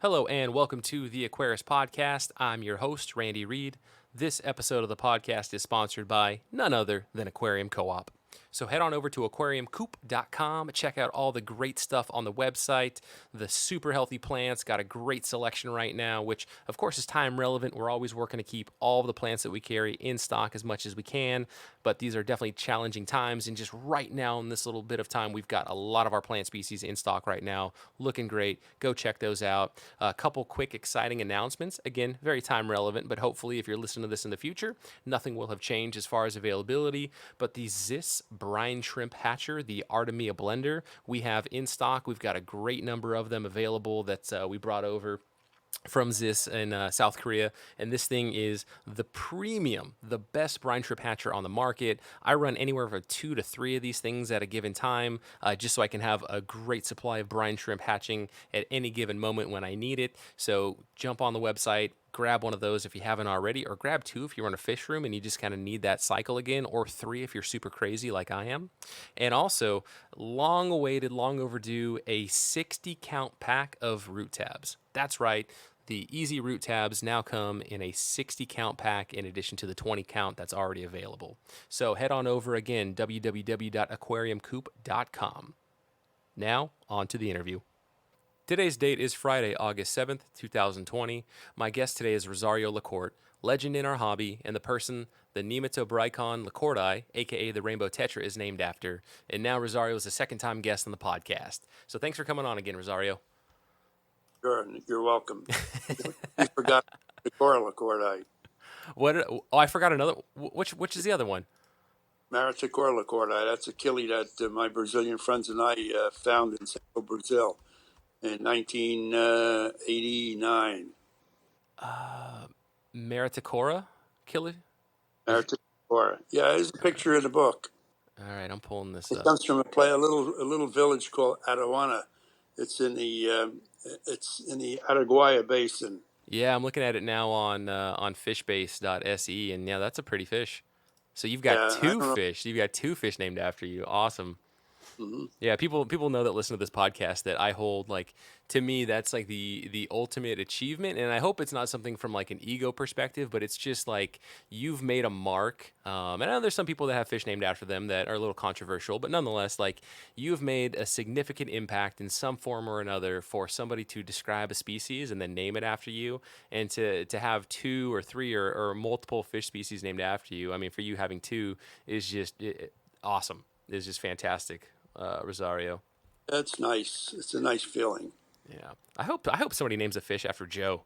Hello and welcome to the Aquarius Podcast. I'm your host, Randy Reed. This episode of the podcast is sponsored by none other than Aquarium Co-Op. So head on over to aquariumcoop.com, check out all the great stuff on the website. The super healthy plants got a great selection right now, which of course is time relevant. We're always working to keep all of the plants that we carry in stock as much as we can, but these are definitely challenging times. And just right now in this little bit of time, we've got a lot of our plant species in stock right now, looking great. Go check those out. A couple quick exciting announcements. Again, very time relevant, but hopefully if you're listening to this in the future, nothing will have changed as far as availability. But the Zis brine shrimp hatcher, the Artemia blender, we have in stock. We've got a great number of them available that we brought over from Zis in South Korea, and this thing is the premium, the best brine shrimp hatcher on the market. I run anywhere from 2 to 3 of these things at a given time, just so I can have a great supply of brine shrimp hatching at any given moment when I need it. So jump on the website, grab one of those if you haven't already, or grab 2 if you run a fish room and you just kind of need that cycle again, or 3 if you're super crazy like I am. And also, long awaited, long overdue, a 60 count pack of root tabs. That's right. The easy root tabs now come in a 60 count pack in addition to the 20 count that's already available. So head on over again, www.aquariumcoop.com. Now, on to the interview. Today's date is Friday, August 7th, 2020. My guest today is Rosario Lacorte, legend in our hobby, and the person the Nematobrycon lacortei, aka the rainbow Tetra, is named after. And now Rosario is a second-time guest on the podcast. So thanks for coming on again, Rosario. Sure, you're welcome. You forgot the lacortei. What? Oh, I forgot another. Which is the other one? Maratecoara lacortei. That's a killie that my Brazilian friends and I found in central Brazil in 1989. Maratecoara killer? Maratecoara. Yeah, there's a picture in the book. All right, I'm pulling this It up. comes from a little village called Arawana. It's in the Araguaia Basin. Yeah, I'm looking at it now on fishbase.se, and yeah, that's a pretty fish. So you've got Yeah, I two don't know. fish. You've got 2 fish named after you. Awesome. Mm-hmm. Yeah, people know that listen to this podcast that I hold, like, to me that's like the ultimate achievement, and I hope it's not something from like an ego perspective, but it's just like you've made a mark. And I know there's some people that have fish named after them that are a little controversial, but nonetheless, like you've made a significant impact in some form or another for somebody to describe a species and then name it after you, and to have 2 or 3 or multiple fish species named after you. I mean, for you having 2 is just awesome. Is just fantastic. Rosario. That's nice. It's a nice feeling. Yeah, I hope somebody names a fish after Joe.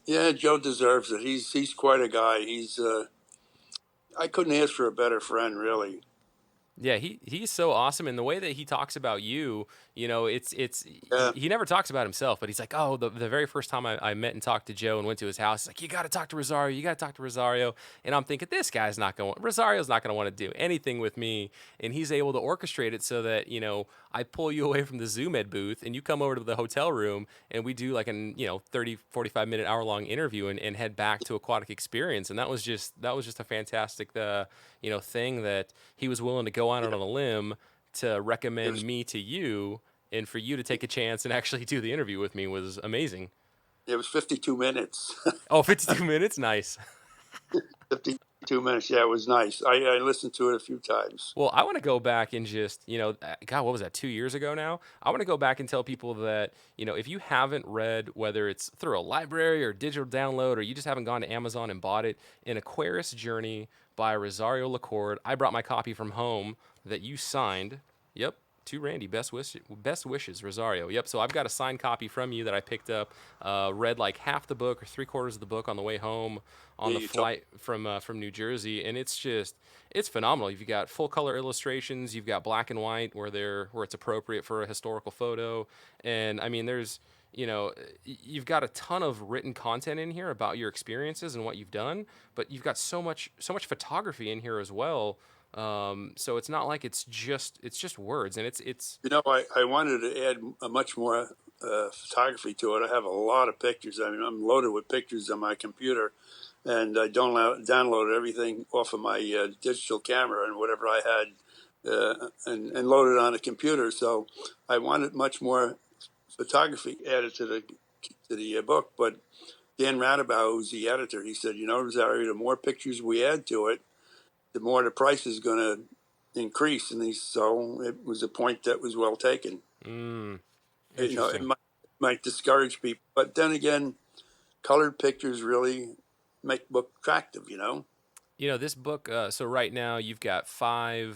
Yeah, Joe deserves it. He's quite a guy. I couldn't ask for a better friend, really. Yeah, he's so awesome, and the way that he talks about you, it's Yeah, he never talks about himself, but he's like, oh, the very first time I met and talked to Joe and went to his house, he's like, you got to talk to Rosario, and I'm thinking Rosario's not going to want to do anything with me, and he's able to orchestrate it so that I pull you away from the Zoom Ed booth and you come over to the hotel room and we do like an 30, 45 minute hour long interview and head back to Aquatic Experience, and that was just a fantastic thing that he was willing to go out on a limb to recommend me to you, and for you to take a chance and actually do the interview with me was amazing. it was 52 minutes. Oh, 52 minutes? Nice. 52 minutes. Yeah, it was nice. I listened to it a few times. Well, I want to go back and just, God, what was that, 2 years ago now? I want to go back and tell people that, if you haven't read, whether it's through a library or digital download, or you just haven't gone to Amazon and bought it, An Aquarius Journey by Rosario Lacorte. I brought my copy from home that you signed. Yep. To Randy, best wishes, Rosario. Yep. So I've got a signed copy from you that I picked up, read like half the book or 3/4 of the book on the way home on Yeah, the flight from New Jersey, and it's phenomenal. You've got full color illustrations, you've got black and white where it's appropriate for a historical photo, and I mean you've got a ton of written content in here about your experiences and what you've done, but you've got so much photography in here as well. So it's not like it's just words, and it's. I wanted to add a much more photography to it. I have a lot of pictures. I mean, I'm loaded with pictures on my computer, and I downloaded everything off of my digital camera and whatever I had, and loaded on a computer. So I wanted much more photography added to the book. But Dan Radabaugh, who's the editor, he said, Rosario, the more pictures we add to it, the more the price is going to increase. And so it was a point that was well taken. Interesting. It might discourage people, but then again, colored pictures really make the book attractive. This book, so right now you've got 19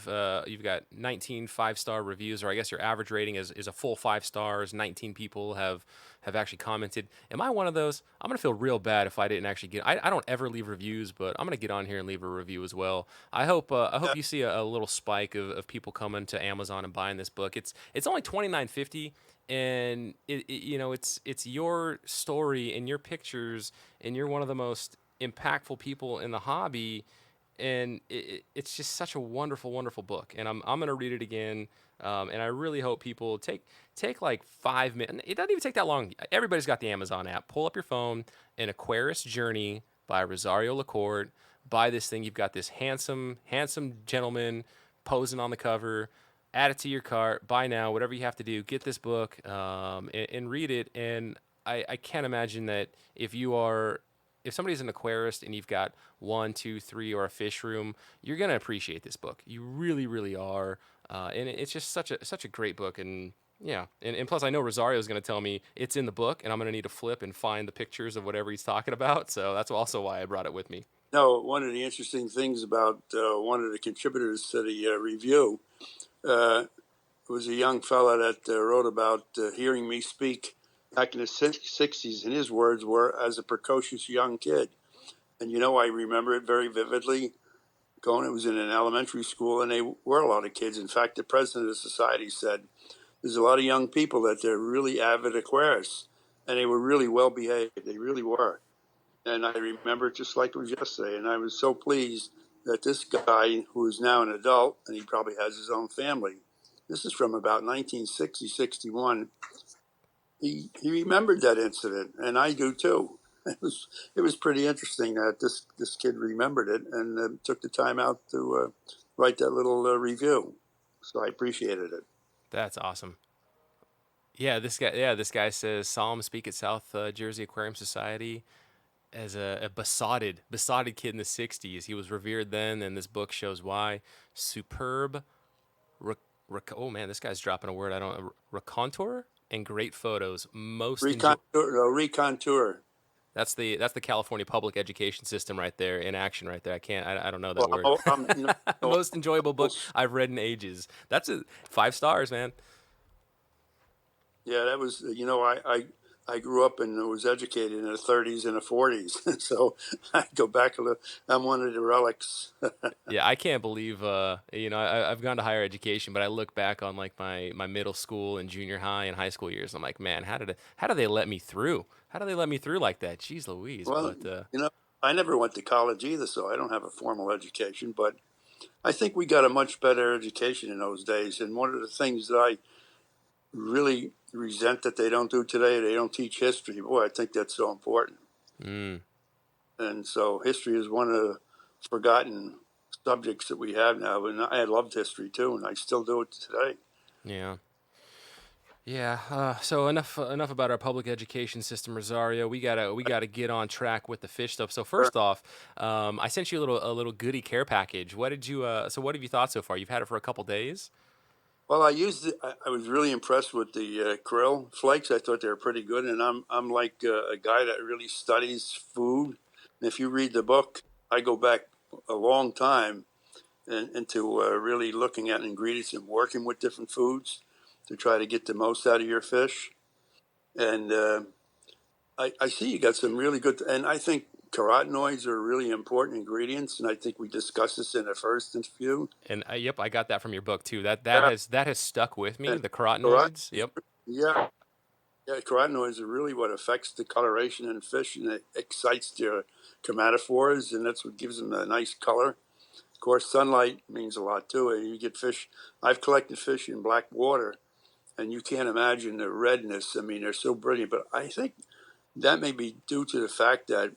5-star reviews, or I guess your average rating is a full 5 stars. 19 people have actually commented. Am I one of those? I'm going to feel real bad if I didn't actually I don't ever leave reviews, but I'm going to get on here and leave a review as well. I hope you see a little spike of people coming to Amazon and buying this book. It's only $29.50, and it's your story and your pictures, and you're one of the most impactful people in the hobby, and it's just such a wonderful, wonderful book. And I'm gonna read it again, and I really hope people take like 5 minutes. It doesn't even take that long. Everybody's got the Amazon app. Pull up your phone, An Aquarist Journey by Rosario Lacorte. Buy this thing. You've got this handsome gentleman posing on the cover. Add it to your cart. Buy now. Whatever you have to do. Get this book, and read it. And I can't imagine that if somebody's an aquarist and you've got 1, 2, 3, or a fish room, you're gonna appreciate this book. You really, really are, and it's just such a great book. And yeah, and plus I know Rosario is gonna tell me it's in the book, and I'm gonna need to flip and find the pictures of whatever he's talking about. So that's also why I brought it with me. No, one of the interesting things about one of the contributors to the review was a young fella that wrote about hearing me speak back in the 60s, and his words were, as a precocious young kid. And I remember it very vividly. It was in an elementary school, and they were a lot of kids. In fact, the president of the society said, there's a lot of young people that they're really avid aquarists, and they were really well behaved. They really were. And I remember it just like it was yesterday. And I was so pleased that this guy, who is now an adult, and he probably has his own family, this is from about 1960, 61, he remembered that incident, and I do too. It was pretty interesting that this kid remembered it and took the time out to write that little review. So I appreciated it. That's awesome. Yeah, this guy says saw him speak at South Jersey Aquarium Society as a besotted kid in the 60s. He was revered then, and this book shows why. Superb, oh man, this guy's dropping a word I don't. Raconteur and great photos. Recontour. That's the California public education system right there in action right there. I don't know that word. Most enjoyable book I've read in ages. That's 5 stars, man. Yeah, that was I grew up and was educated in the 30s and the 40s, so I go back a little. I'm one of the relics. Yeah, I can't believe I've gone to higher education, but I look back on like my middle school and junior high and high school years. I'm like, man, how did they let me through? How do they let me through like that? Jeez Louise. Well, But I never went to college either, so I don't have a formal education. But I think we got a much better education in those days. And one of the things that I really resent that they don't do today, they don't teach history. Boy, I think that's so important. And so history is one of the forgotten subjects that we have now. And I loved history too, and I still do it today. yeah. Yeah. So enough about our public education system, Rosario. We gotta get on track with the fish stuff. So first off, I sent you a little goodie care package. What did you? So what have you thought so far? You've had it for a couple days. Well, I used it. I was really impressed with the krill flakes. I thought they were pretty good, and I'm like a guy that really studies food. And if you read the book, I go back a long time into really looking at ingredients and working with different foods to try to get the most out of your fish. And I see you got some really good, and I think carotenoids are really important ingredients. And I think we discussed this in the first interview. And yep, I got that from your book too. That Yeah. has stuck with me. And The carotenoids. Yep. yeah. Yeah, carotenoids are really what affects the coloration in fish, and it excites their chromatophores, and that's what gives them a nice color. Of course, sunlight means a lot too. You get fish. I've collected fish in black water, and you can't imagine the redness. I mean, they're so brilliant. But I think that may be due to the fact that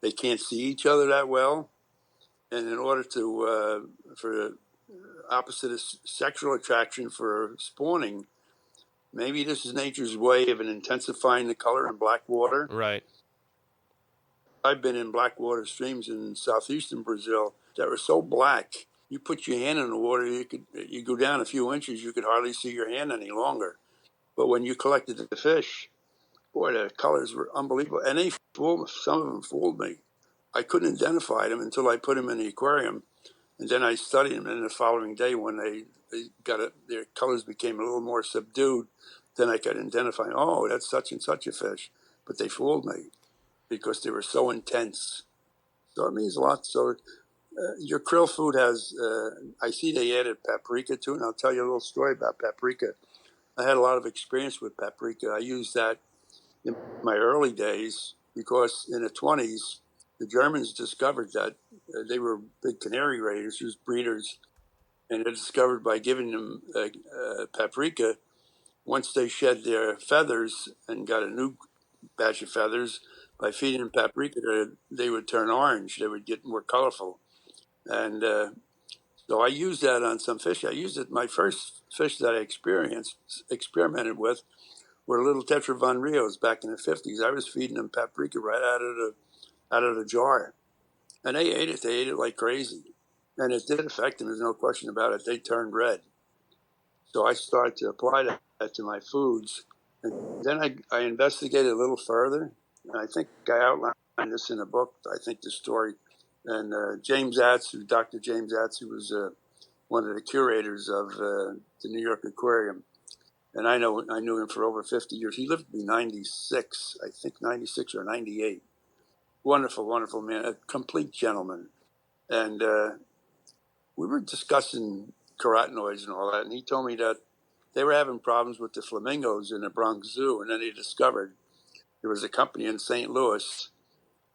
they can't see each other that well, and in order for opposite of sexual attraction for spawning, maybe this is nature's way of intensifying the color in black water. Right. I've been in black water streams in southeastern Brazil that were so black. You put your hand in the water, you go down a few inches, you could hardly see your hand any longer. But when you collected the fish, boy, the colors were unbelievable. And some of them fooled me. I couldn't identify them until I put them in the aquarium. And then I studied them. And the following day, when their colors became a little more subdued, then I could identify, oh, that's such and such a fish. But they fooled me because they were so intense. So it means a lot. So your krill food has, I see they added paprika to it. And I'll tell you a little story about paprika. I had a lot of experience with paprika. I used that in my early days because in the 20s, the Germans discovered that they were big canary raisers, breeders, and they discovered by giving them paprika, once they shed their feathers and got a new batch of feathers, by feeding them paprika, they would turn orange. They would get more colorful. And so I used that on some fish. I used it, my first fish that I experimented with were little Tetra Von Rios back in the 50s. I was feeding them paprika right out of the jar. And they ate it. They ate it like crazy. And it did affect them. There's no question about it. They turned red. So I started to apply that to my foods. And then I investigated a little further. And I think I outlined this in a book, I think the story. And James Atsu, Dr. James Atsu, was one of the curators of the New York Aquarium. And I knew him for over 50 years. He lived to be 96, I think 96 or 98. Wonderful, wonderful man, a complete gentleman. And we were discussing carotenoids and all that, and he told me that they were having problems with the flamingos in the Bronx Zoo, and then he discovered there was a company in St. Louis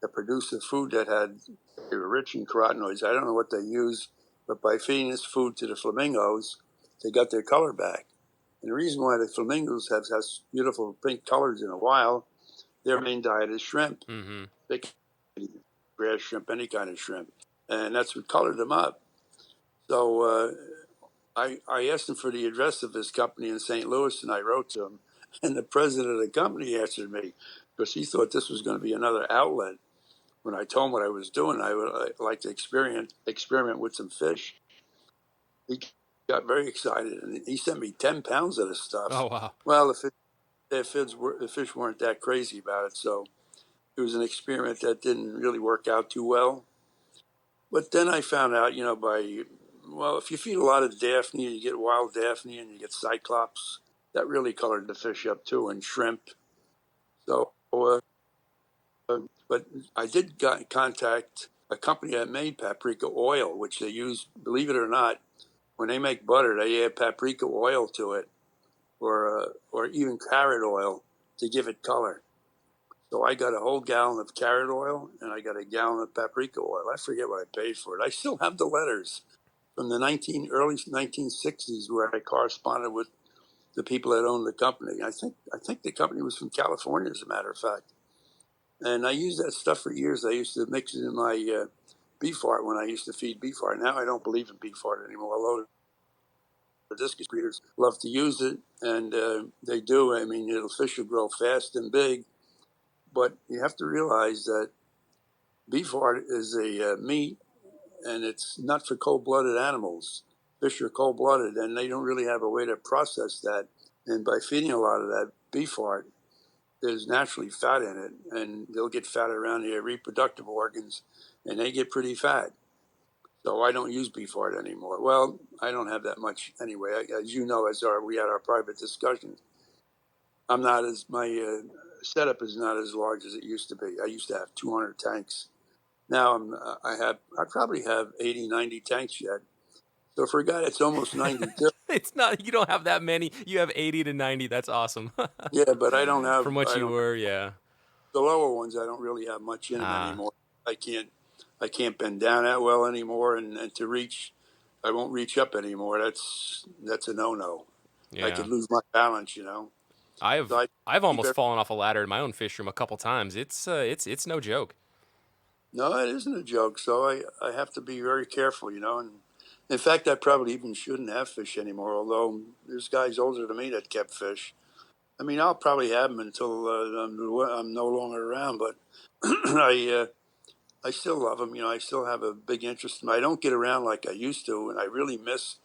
that produced a food they were rich in carotenoids. I don't know what they used, but by feeding this food to the flamingos, they got their color back. And the reason why the flamingos have beautiful pink colors in a while, their main diet is shrimp. Mm-hmm. They can eat grass shrimp, any kind of shrimp. And that's what colored them up. So I asked him for the address of this company in St. Louis, and I wrote to him. And the president of the company answered me because he thought this was going to be another outlet. When I told him what I was doing, I would like to experiment with some fish. He got very excited, and he sent me 10 pounds of this stuff. Oh, wow. Well, the fish weren't that crazy about it, so it was an experiment that didn't really work out too well. But then I found out, if you feed a lot of Daphne, you get wild Daphne and you get Cyclops. That really colored the fish up too, and shrimp. So, but I did contact a company that made paprika oil, which they use, believe it or not, when they make butter, they add paprika oil to it, or even carrot oil to give it color. So I got a whole gallon of carrot oil and I got a gallon of paprika oil. I forget what I paid for it. I still have the letters from the early 1960s where I corresponded with the people that owned the company. I think the company was from California, as a matter of fact. And I used that stuff for years. I used to mix it in my beef art when I used to feed beef art. Now I don't believe in beef art anymore, although the discus breeders love to use it, and they do. I mean, the fish will grow fast and big, but you have to realize that beef art is a meat, and it's not for cold-blooded animals. Fish are cold-blooded, and they don't really have a way to process that. And by feeding a lot of that beef art, there's naturally fat in it, and they'll get fat around their reproductive organs, and they get pretty fat. So I don't use beef art anymore. Well, I don't have that much anyway. As you know, we had our private discussions. My setup is not as large as it used to be. I used to have 200 tanks. Now I probably have 80, 90 tanks yet. So for a guy that's almost 92. It's not, you don't have that many. You have 80 to 90. That's awesome. Yeah, but I don't have. From what you were, yeah. The lower ones, I don't really have much in them anymore. I can't bend down that well anymore, and I won't reach up anymore. That's a no-no. Yeah. I could lose my balance, I've almost fallen off a ladder in my own fish room a couple times. It's no joke. No, it isn't a joke. So I have to be very careful, And in fact, I probably even shouldn't have fish anymore. Although there's guys older than me that kept fish, I mean, I'll probably have them until I'm no longer around, but I still love them. I still have a big interest in them. I don't get around like I used to, and I really miss.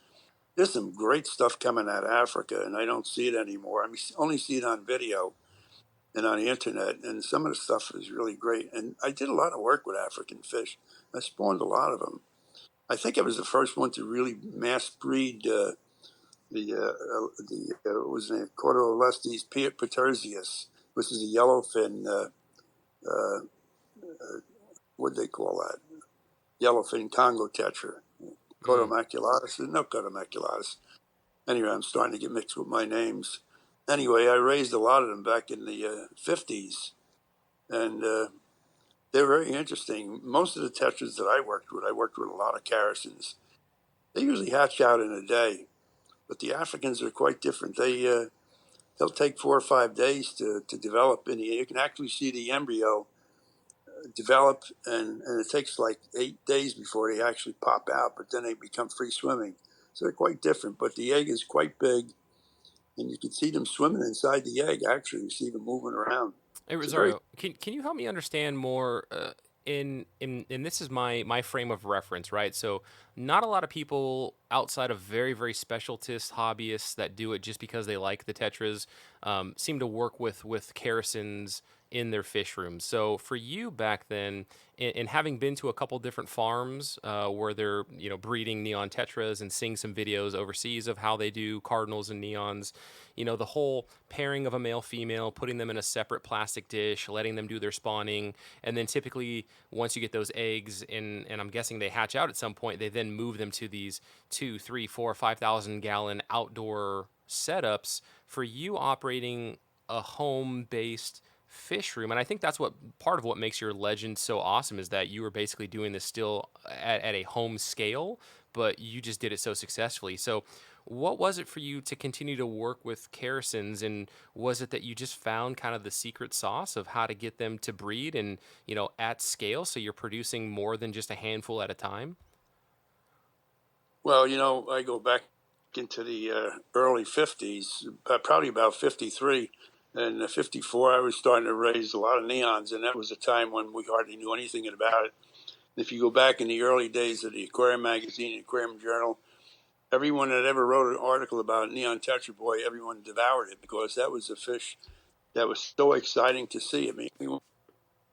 There's some great stuff coming out of Africa, and I don't see it anymore. I mean, only see it on video and on the internet, and some of the stuff is really great. And I did a lot of work with African fish. I spawned a lot of them. I think I was the first one to really mass breed what was it, Cortolestes paterzius, which is a yellowfin. Uh, what do they call that? Yellowfin Congo Tetra. Cotomaculatus, no Cotomaculatus. Anyway, I'm starting to get mixed with my names. Anyway, I raised a lot of them back in the 50s, and they're very interesting. Most of the tetras that I worked with a lot of characins. They usually hatch out in a day, but the Africans are quite different. They'll take 4 or 5 days to develop. And you can actually see the embryo develop, and it takes like 8 days before they actually pop out, but then they become free swimming. So they're quite different, but the egg is quite big, and you can see them swimming inside the egg. Actually, you see them moving around. Hey It's a very Rosario, can you help me understand more? In this is my frame of reference, right? So not a lot of people outside of very specialist hobbyists that do it just because they like the tetras seem to work with characins in their fish rooms. So for you back then, and having been to a couple different farms where they're breeding neon tetras and seeing some videos overseas of how they do cardinals and neons, the whole pairing of a male female, putting them in a separate plastic dish, letting them do their spawning, and then typically once you get those eggs and I'm guessing they hatch out at some point, they then move them to these 2, 3, 4, 5,000 gallon outdoor setups. For you operating a home based fish room, and I think that's what part of what makes your legend so awesome is that you were basically doing this still at a home scale, but you just did it so successfully. So what was it for you to continue to work with characins, and was it that you just found kind of the secret sauce of how to get them to breed and at scale, so you're producing more than just a handful at a time? well. I go back into the early 50s, probably about 53. And 54, I was starting to raise a lot of neons, and that was a time when we hardly knew anything about it. If you go back in the early days of the Aquarium magazine, the Aquarium Journal, everyone that ever wrote an article about Neon Tetra Boy, everyone devoured it because that was a fish that was so exciting to see. I mean,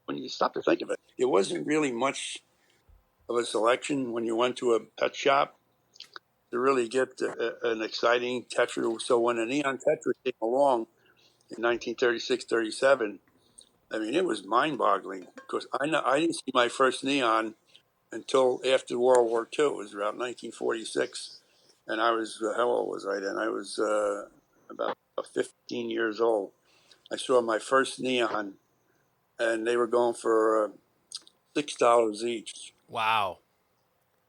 when you stop to think of it, it wasn't really much of a selection when you went to a pet shop to really get an exciting Tetra. So when a Neon Tetra came along in 1936, 37, I mean, it was mind-boggling because I didn't see my first neon until after World War II. It was around 1946, and I was how old was I then? I was about 15 years old. I saw my first neon, and they were going for $6 each Wow.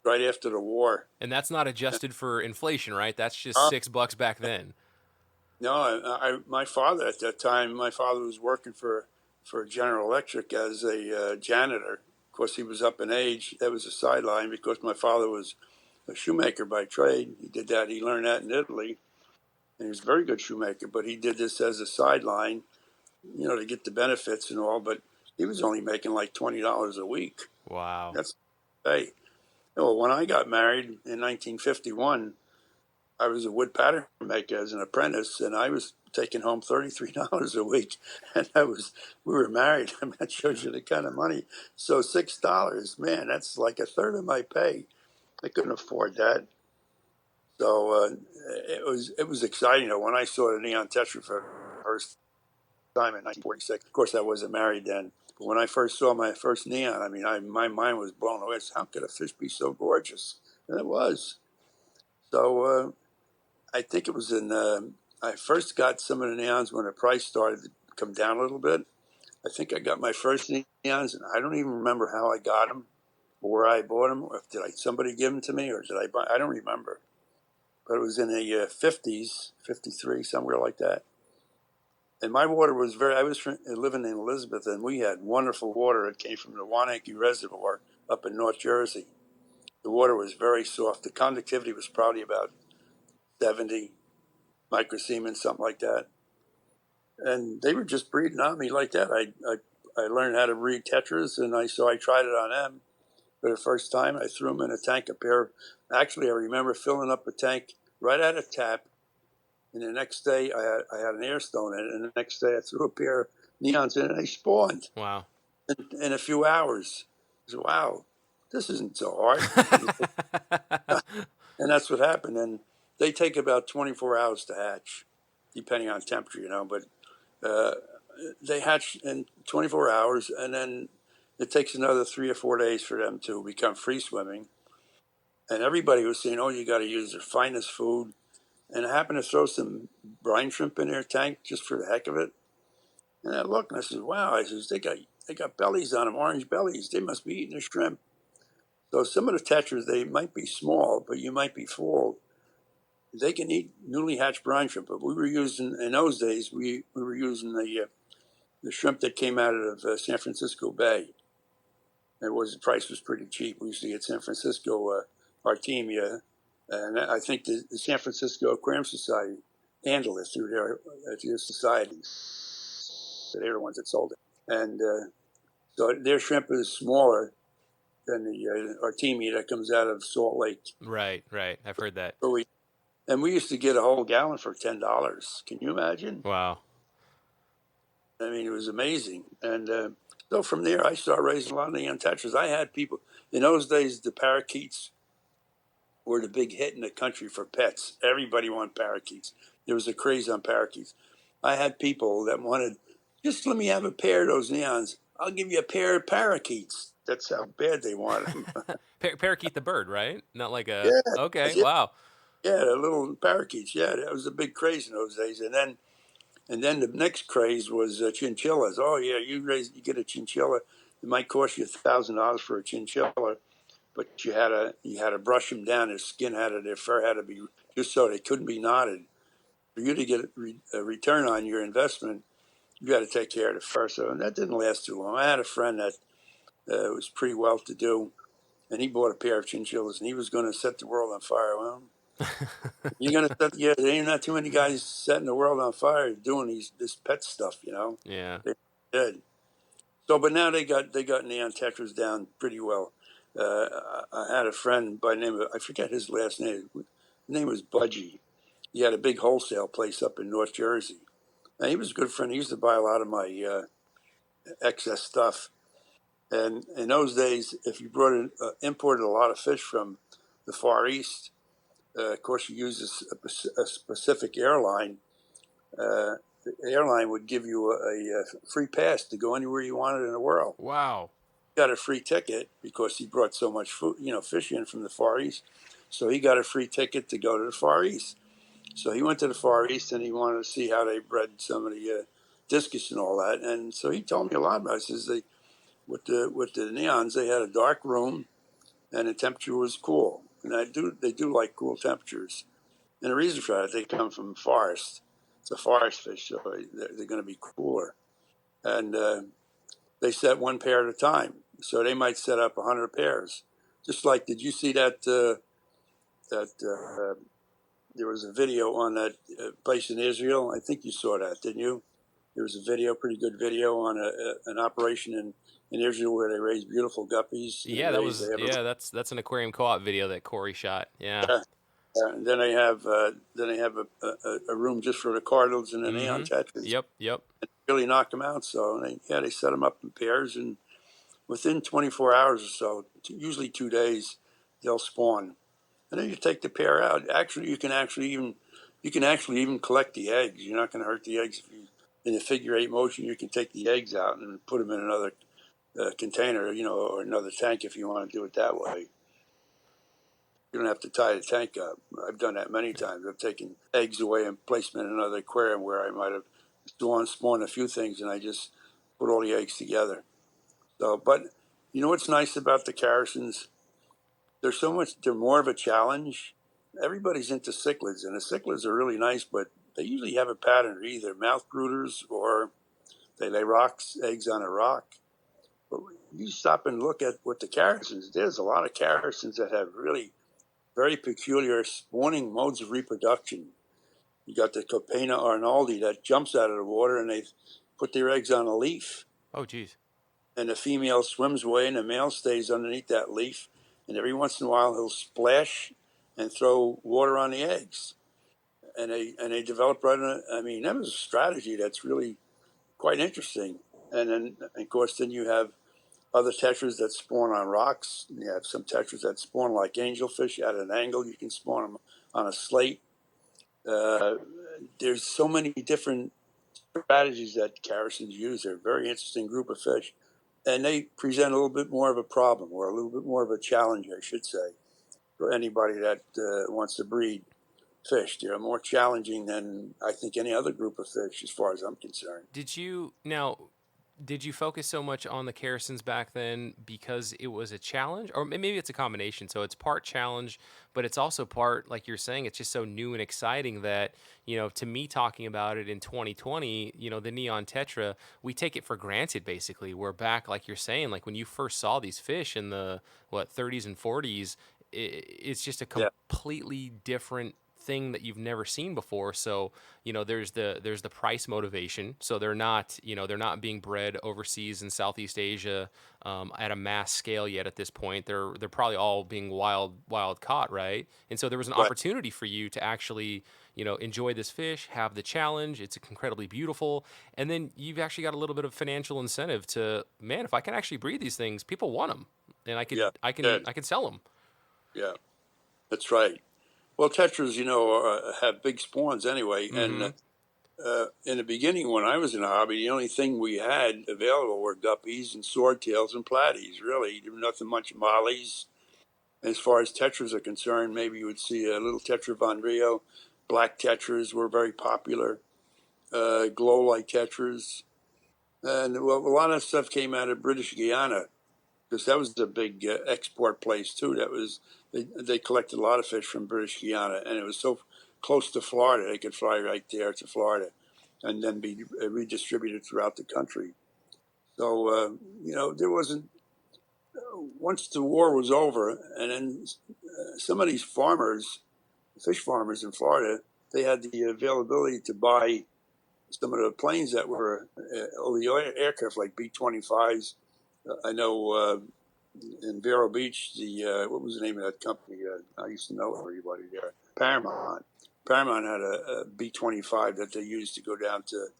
right after the war. And that's not adjusted for inflation, right? That's just Uh, $6 back then. no, my father at that time, my father was working for General Electric as a janitor. Of course, he was up in age. That was a sideline because my father was a shoemaker by trade. He did that. He learned that in Italy, and he was a very good shoemaker. But he did this as a sideline, to get the benefits and all. But he was only making like $20 a week. Wow. That's hey. Well, when I got married in 1951, I was a wood pattern maker as an apprentice, and I was taking home $33 a week, and we were married. I mean, that shows you the kind of money. So $6, man, that's like a third of my pay. I couldn't afford that. So it was exciting. When I saw the neon tetra for the first time in 1946. Of course, I wasn't married then. But when I first saw my first neon, I mean, my mind was blown away. How could a fish be so gorgeous? And it was. So I think it was I first got some of the neons when the price started to come down a little bit. I think I got my first neons, and I don't even remember how I got them, or where I bought them, or did somebody give them to me, or did I buy? I don't remember. But it was in the 50s, 53, somewhere like that. And my water was I was living in Elizabeth, and we had wonderful water. It came from the Wanakee Reservoir up in North Jersey. The water was very soft. The conductivity was probably about 70 microsiemens, something like that. and they were just breeding on me like that. I learned how to breed Tetras, and I tried it on them for the first time. I threw them in a tank, a pair. Actually, I remember filling up a tank right at a tap, and the next day I had an air stone in it, and the next day I threw a pair of neons in it, and they spawned. Wow. In a few hours. I said, wow, this isn't so hard. And that's what happened. And they take about 24 hours to hatch, depending on temperature, but uh, they hatch in 24 hours, and then it takes another 3 or 4 days for them to become free swimming. And everybody was saying, oh, you got to use their finest food. And I happened to throw some brine shrimp in their tank just for the heck of it. And I looked and I said, wow, they got bellies on them, orange bellies. They must be eating the shrimp. So some of the tetras, they might be small, but you might be fooled. They can eat newly hatched brine shrimp, but we were using, in those days, we were using the shrimp that came out of San Francisco Bay. The price was pretty cheap. We used to get San Francisco Artemia, and I think the San Francisco Aquarium Society handled it through their societies. So they're the ones that sold it. And so their shrimp is smaller than the Artemia that comes out of Salt Lake. Right. I've heard that. So we used to get a whole gallon for $10. Can you imagine? Wow. I mean, it was amazing. And so from there, I started raising a lot of neon tetras. I had people in those days. The parakeets were the big hit in the country for pets. Everybody wanted parakeets. There was a craze on parakeets. I had people that wanted, just let me have a pair of those neons. I'll give you a pair of parakeets. That's how bad they wanted them. Parakeet the bird, right? Not like a. Yeah, Okay. yeah, Wow. yeah, the little parakeets. Yeah, that was a big craze in those days. And then the next craze was chinchillas. Oh yeah, you get a chinchilla. It might cost you $1,000 for a chinchilla, but you had to brush them down. Their fur had to be just so they couldn't be knotted. For you to get a return on your investment, you got to take care of the fur. So and that didn't last too long. I had a friend that was pretty well to do, and he bought a pair of chinchillas, and he was going to set the world on fire. Well, you're going to set, yeah, there ain't not too many guys setting the world on fire doing this pet stuff. Yeah. They did. So, but now they got neon tetras down pretty well. I had a friend by the name of, I forget his last name. His name was Budgie. He had a big wholesale place up in North Jersey. And he was a good friend. He used to buy a lot of my excess stuff. And in those days, if you imported a lot of fish from the Far East, of course, you use a specific airline. The airline would give you a free pass to go anywhere you wanted in the world. Wow. Got a free ticket because he brought so much food, fish in from the Far East. So he got a free ticket to go to the Far East. So he went to the Far East and he wanted to see how they bred some of the discus and all that. And so he told me a lot about it. He says with the neons, they had a dark room and the temperature was cool. And they do like cool temperatures. And the reason for that, they come from forest. It's a forest fish, so they're going to be cooler. And they set one pair at a time. So they might set up 100 pairs. Just like, did you see that there was a video on that place in Israel? I think you saw that, didn't you? There was a video, pretty good video on an operation in Israel where they raise beautiful guppies. Yeah, that's an Aquarium Co-op video that Corey shot. Yeah. And then they have a room just for the cardinals and the neon tetras. Yep. And really knock them out. So they set them up in pairs, and within 24 hours or so, usually 2 days, they'll spawn. And then you take the pair out. Actually, you can actually even collect the eggs. You're not going to hurt the eggs if you, in a figure-8 motion. You can take the eggs out and put them in another container, or another tank if you want to do it that way. You don't have to tie the tank up. I've done that many times. I've taken eggs away and placed them in another aquarium where I might have spawned a few things, and I just put all the eggs together. So, but you know what's nice about the Characens? They're more of a challenge. Everybody's into cichlids, and the cichlids are really nice, but they usually have a pattern. They're either mouth brooders or they lay eggs on a rock. But you stop and look at what the Characens, there's a lot of Characens that have really very peculiar spawning modes of reproduction. You got the Copena arnoldi that jumps out of the water, and they put their eggs on a leaf. Oh, geez. And the female swims away, and the male stays underneath that leaf. And every once in a while, he'll splash and throw water on the eggs. And they develop right on. I mean, that was a strategy that's really quite interesting. And then, of course, then you have other tetras that spawn on rocks. You have some tetras that spawn like angelfish at an angle. You can spawn them on a slate. There's so many different strategies that Charactens use. They're a very interesting group of fish. And they present a little bit more of a problem, or a little bit more of a challenge, I should say, for anybody that wants to breed fish. They're more challenging than I think any other group of fish, as far as I'm concerned. Did you focus so much on the Kerrisons back then because it was a challenge, or maybe it's a combination? So it's part challenge, but it's also part, like you're saying, it's just so new and exciting that, to me, talking about it in 2020, the neon tetra, we take it for granted. Basically, we're back, like you're saying, like when you first saw these fish in the 30s and 40s, it's just a Yeah, completely different thing that you've never seen before. So there's the price motivation. So they're not being bred overseas in Southeast Asia at a mass scale yet. At this point, they're probably all being wild caught, right? And so there was an right. opportunity for you to actually enjoy this fish, have the challenge. It's incredibly beautiful, and then you've actually got a little bit of financial incentive to, man, if I can actually breed these things, people want them, and I could Yeah, I can good. I can sell them. Yeah, that's right. Well, tetras, have big spawns anyway. And Mm-hmm. in the beginning, when I was in the hobby, the only thing we had available were guppies and swordtails and platies. Really, there were nothing much mollies. As far as tetras are concerned, maybe you would see a little tetra von Rio. Black tetras were very popular. Glow light tetras, and well, a lot of stuff came out of British Guiana, because that was a big export place too. They collected a lot of fish from British Guiana, and it was so close to Florida they could fly right there to Florida, and then be redistributed throughout the country. So there wasn't, once the war was over, and then some of these farmers, fish farmers in Florida, they had the availability to buy some of the planes that were or the aircraft like B-25s. I know in Vero Beach, the what was the name of that company? I used to know everybody there. Paramount. Paramount had a B-25 that they used to go down to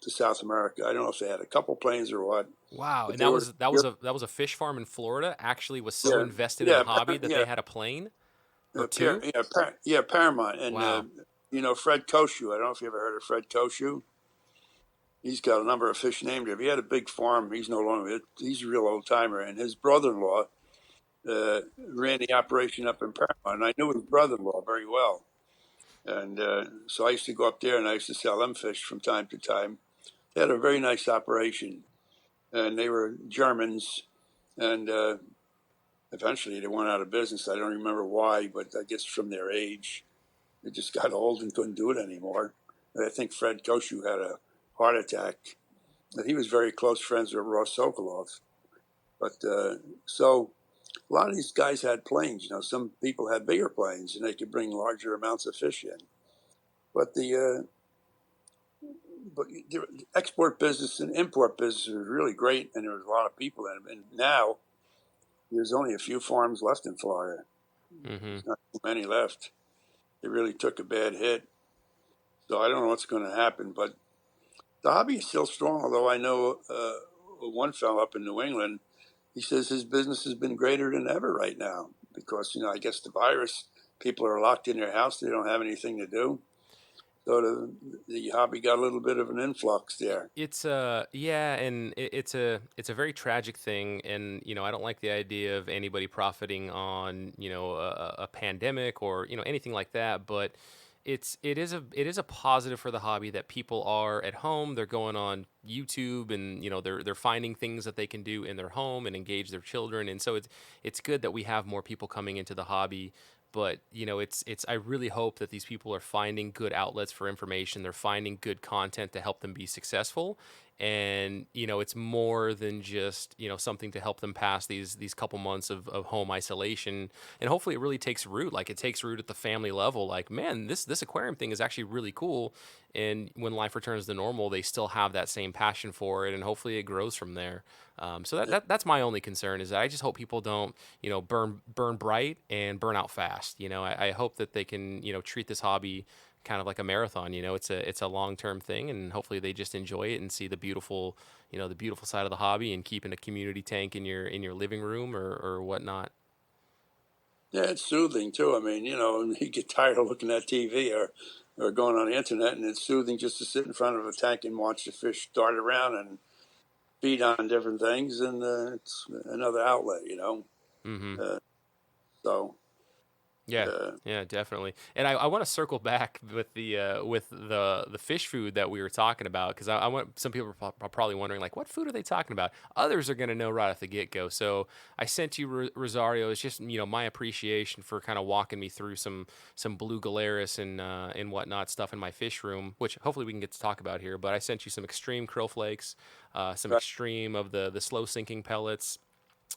South America. I don't know if they had a couple planes or what, Wow, but and they that were. was that was a that was a fish farm in Florida. Actually, was so Yeah, invested in the yeah, hobby that yeah, they had a plane or two. yeah, Paramount, and Wow. Fred Koshu. I don't know if you ever heard of Fred Koshu. He's got a number of fish named him. He had a big farm. He's no longer. He's a real old timer, and his brother-in-law ran the operation up in Paramount. And I knew his brother-in-law very well, and so I used to go up there and I used to sell them fish from time to time. They had a very nice operation, and they were Germans, and eventually they went out of business. I don't remember why, but I guess from their age, they just got old and couldn't do it anymore. And I think Fred Koshu had a heart attack. And he was very close friends with Ross Sokolov. But so a lot of these guys had planes. Some people had bigger planes and they could bring larger amounts of fish in. But the export business and import business was really great, and there was a lot of people in it. And now there's only a few farms left in Florida. Mm-hmm. There's not too many left. They really took a bad hit. So I don't know what's going to happen, but the hobby is still strong. Although I know one fellow up in New England, he says his business has been greater than ever right now because I guess the virus, people are locked in their house, they don't have anything to do, so the hobby got a little bit of an influx there. It's yeah, and it's a very tragic thing, and I don't like the idea of anybody profiting on a pandemic or anything like that. But it is a positive for the hobby that people are at home. They're going on YouTube, and they're finding things that they can do in their home and engage their children, and so it's good that we have more people coming into the hobby. But it's I really hope that these people are finding good outlets for information. They're finding good content to help them be successful, and it's more than just something to help them pass these couple months of home isolation. And hopefully it really takes root, like it takes root at the family level, like, man, this aquarium thing is actually really cool, and when life returns to normal they still have that same passion for it, and hopefully it grows from there. So that's my only concern, is that I just hope people don't burn bright and burn out fast. I hope that they can treat this hobby kind of like a marathon. It's a long-term thing, and hopefully they just enjoy it and see the beautiful side of the hobby, and keeping a community tank in your living room or whatnot. Yeah, it's soothing too. I mean, you get tired of looking at TV or going on the internet, and it's soothing just to sit in front of a tank and watch the fish dart around and feed on different things, and it's another outlet. Mm-hmm. Uh, so, Yeah, uh, yeah, definitely. And I want to circle back with the fish food that we were talking about, because I want, some people are probably wondering, like, what food are they talking about? Others are going to know right off the get go. So I sent you Rosario. It's just my appreciation for kind of walking me through some blue galaris and whatnot stuff in my fish room, which hopefully we can get to talk about here. But I sent you some extreme krill flakes, some right, extreme of the slow sinking pellets,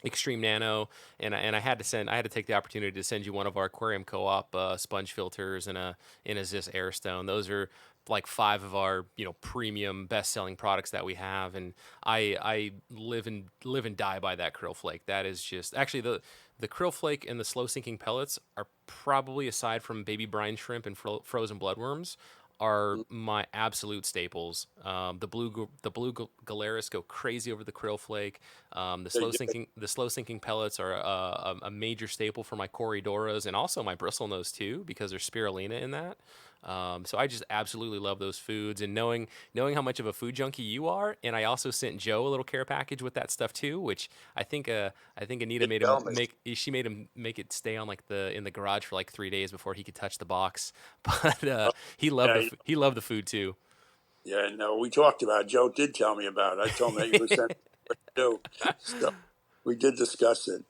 extreme nano, and I had to take the opportunity to send you one of our Aquarium Co-op sponge filters and a Zis Airstone. Those are like 5 of our premium best selling products that we have, and I live and die by that krill flake. That is just actually the krill flake and the slow sinking pellets are probably, aside from baby brine shrimp and frozen bloodworms, are my absolute staples. The blue galaris go crazy over the krill flake. The they slow do. sinking pellets are a major staple for my Corydoras, and also my bristlenose too, because there's spirulina in that. So I just absolutely love those foods, and knowing how much of a food junkie you are, and I also sent Joe a little care package with that stuff too, which I think Anita They made him tell me. make it stay on like in the garage for like 3 days before he could touch the box. But Oh, yeah, he loved the food too. yeah. No, we talked about it. Joe did tell me about it. I told him that you were sent what to do. So we did discuss it.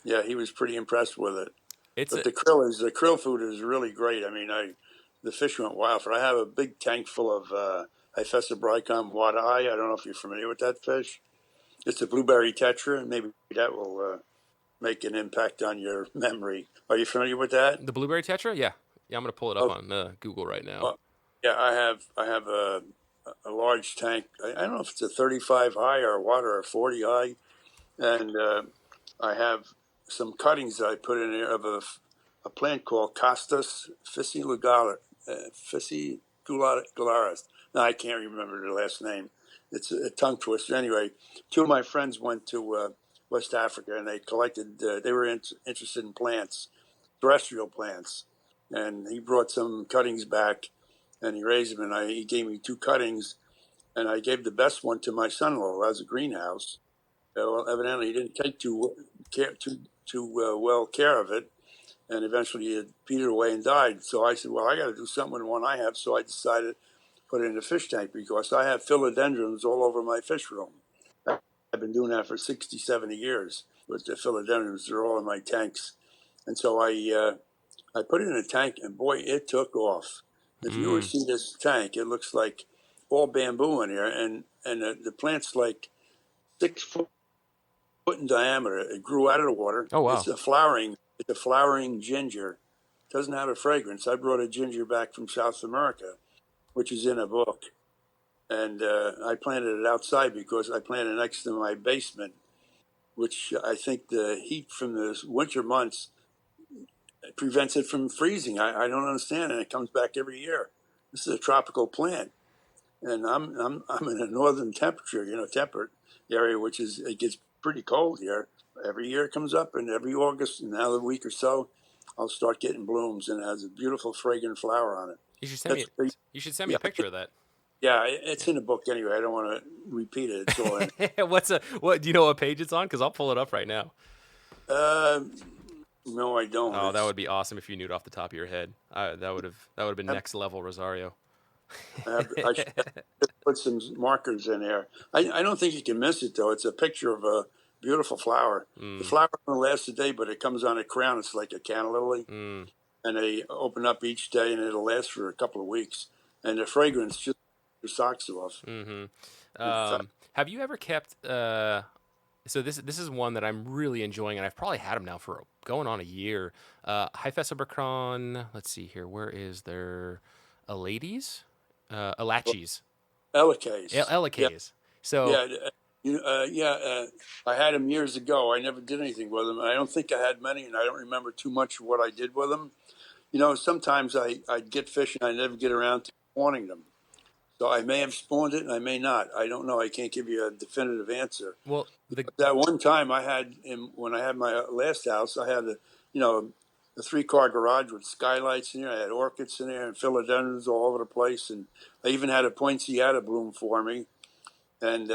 Yeah, he was pretty impressed with it. It's But a the krill food is really great. I mean, the fish went wild for it. I have a big tank full of Nematobrycon wadi. I don't know if you're familiar with that fish. It's a blueberry tetra, and maybe that will make an impact on your memory. Are you familiar with that? The blueberry tetra, yeah, yeah. I'm gonna pull it up Oh, on Google right now. well, yeah. I have a large tank. I don't know if it's a 35 high or what, or a 40 high, and I have some cuttings that I put in there of a plant called Costas fascicularis. No, I can't remember the last name. It's a tongue twister. Anyway, 2 of my friends went to West Africa, and they collected. They were interested in plants, terrestrial plants, and he brought some cuttings back, and he raised them. And he gave me 2 cuttings, and I gave the best one to my son-in-law, who has a greenhouse. Well, evidently he didn't take too well care of it, and eventually it petered away and died. So I said, well, I got to do something with the one I have. So I decided to put it in the fish tank, because I have philodendrons all over my fish room. I've been doing that for 60, 70 years with the philodendrons. They're all in my tanks. And so I put it in a tank, and boy, it took off. If you were to Mm. see this tank, it looks like all bamboo in here, and the plant's like 6 foot in diameter. It grew out of the water. Oh wow. It's a flowering ginger. It doesn't have a fragrance. I brought a ginger back from South America, which is in a book, and I planted it outside because I planted it next to my basement, which I think the heat from the winter months prevents it from freezing. I don't understand, and it comes back every year. This is a tropical plant, and I'm in a northern temperate area, which is, it gets pretty cold here. Every year it comes up, and every August, another week or so, I'll start getting blooms, and it has a beautiful fragrant flower on it. You should send me That's you should send me yeah, a picture of that. yeah. It's in the book anyway. I don't want to repeat it. It's all in. What do you know what page it's on? Because I'll pull it up right now. Uh, no, I don't. Oh, that would be awesome if you knew it off the top of your head. That would have been I, next level, Rosario. I should put some markers in there. I don't think you can miss it though. It's a picture of a beautiful flower. The Mm, flower doesn't last a day, but it comes on a crown. It's like a canna lily, mm. and they open up each day, and it'll last for a couple of weeks. And the fragrance, just your socks off. Have you ever kept? So this is one that I'm really enjoying, and I've probably had them now for going on a year. Hyphesibrecon. Let's see here. Where is there? Alades? Alachis. Elicays. Yeah, Elicays. So, yeah. I had them years ago. I never did anything with them. I don't think I had many, and I don't remember too much of what I did with them. Sometimes I'd get fish and I never get around to spawning them. So I may have spawned it and I may not. I don't know. I can't give you a definitive answer. well, That one time I had, when I had my last house, I had a 3-car garage with skylights in there. I had orchids in there and philodendrons all over the place. And I even had a poinsettia bloom for me. And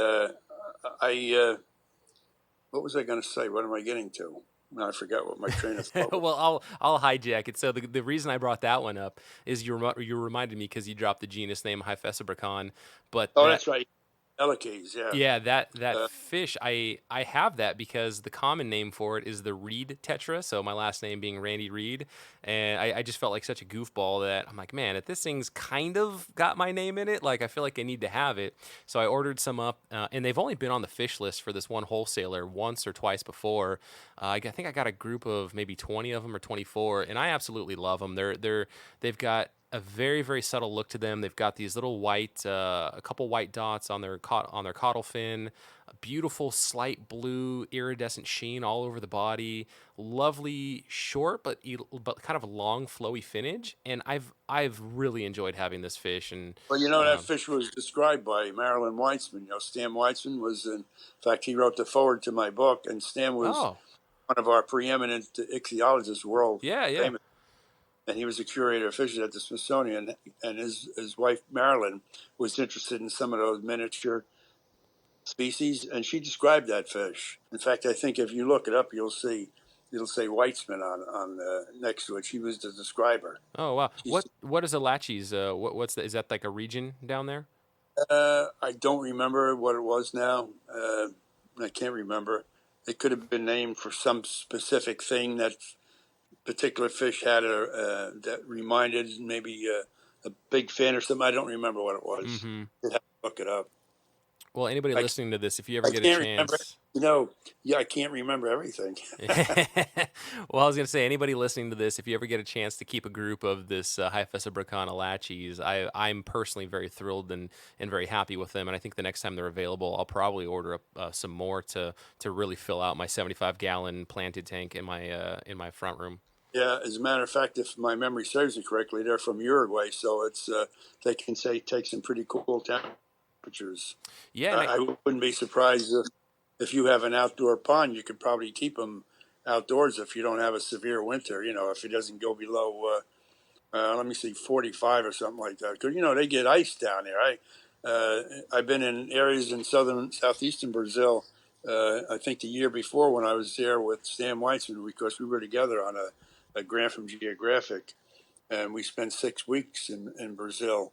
what was I going to say? What am I getting to? No, I forgot what my train of thought was. well, I'll hijack it. So the reason I brought that one up is you reminded me because you dropped the genus name Hyphesibrecon, but Oh, that that's right. Elicays, yeah. yeah, that Uh, fish, I have that because the common name for it is the Reed Tetra. So my last name being Randy Reed, and I just felt like such a goofball that I'm like, man, if this thing's kind of got my name in it, like I feel like I need to have it. So I ordered some up, and they've only been on the fish list for this one wholesaler once or twice before. I think I got a group of maybe 20 of them or 24, and I absolutely love them. They've got a very very subtle look to them. They've got these little white, a couple white dots on their caudal fin, a beautiful slight blue iridescent sheen all over the body, lovely short but kind of long flowy finnage, and I've really enjoyed having this fish. And well, that fish was described by Marilyn Weitzman. Stan Weitzman was, in fact, he wrote the foreword to my book, and Stan was oh one of our preeminent ichthyologists, world yeah. famous. And he was a curator of fishes at the Smithsonian, and his wife Marilyn was interested in some of those miniature species, and she described that fish. In fact, I think if you look it up, it'll say Weitzman on next to it. She was the describer. Oh wow, She's, what is Alachis? What's that? Is that like a region down there? I don't remember what it was now. I can't remember. It could have been named for some specific thing that particular fish had that reminded maybe a big fin or something. I don't remember what it was. Mm-hmm. I'd have to look it up. Well, anybody I, listening to this, if you ever I get a can't remember. chance. I can't remember everything. Well, I was going to say, anybody listening to this, if you ever get a chance to keep a group of this Hyphesibrecon Alachis, I'm personally very thrilled and very happy with them. And I think the next time they're available, I'll probably order up some more to really fill out my 75-gallon planted tank in my front room. Yeah, as a matter of fact, if my memory serves me correctly, they're from Uruguay, so it's they can take some pretty cool temperatures. Yeah, I wouldn't be surprised if you have an outdoor pond, you could probably keep them outdoors if you don't have a severe winter. If it doesn't go below, let me see, 45 or something like that. Because they get ice down there. I've been in areas in southeastern Brazil. I think the year before when I was there with Stan Weitzman, because we were together on a grant from Geographic, and we spent 6 weeks in Brazil,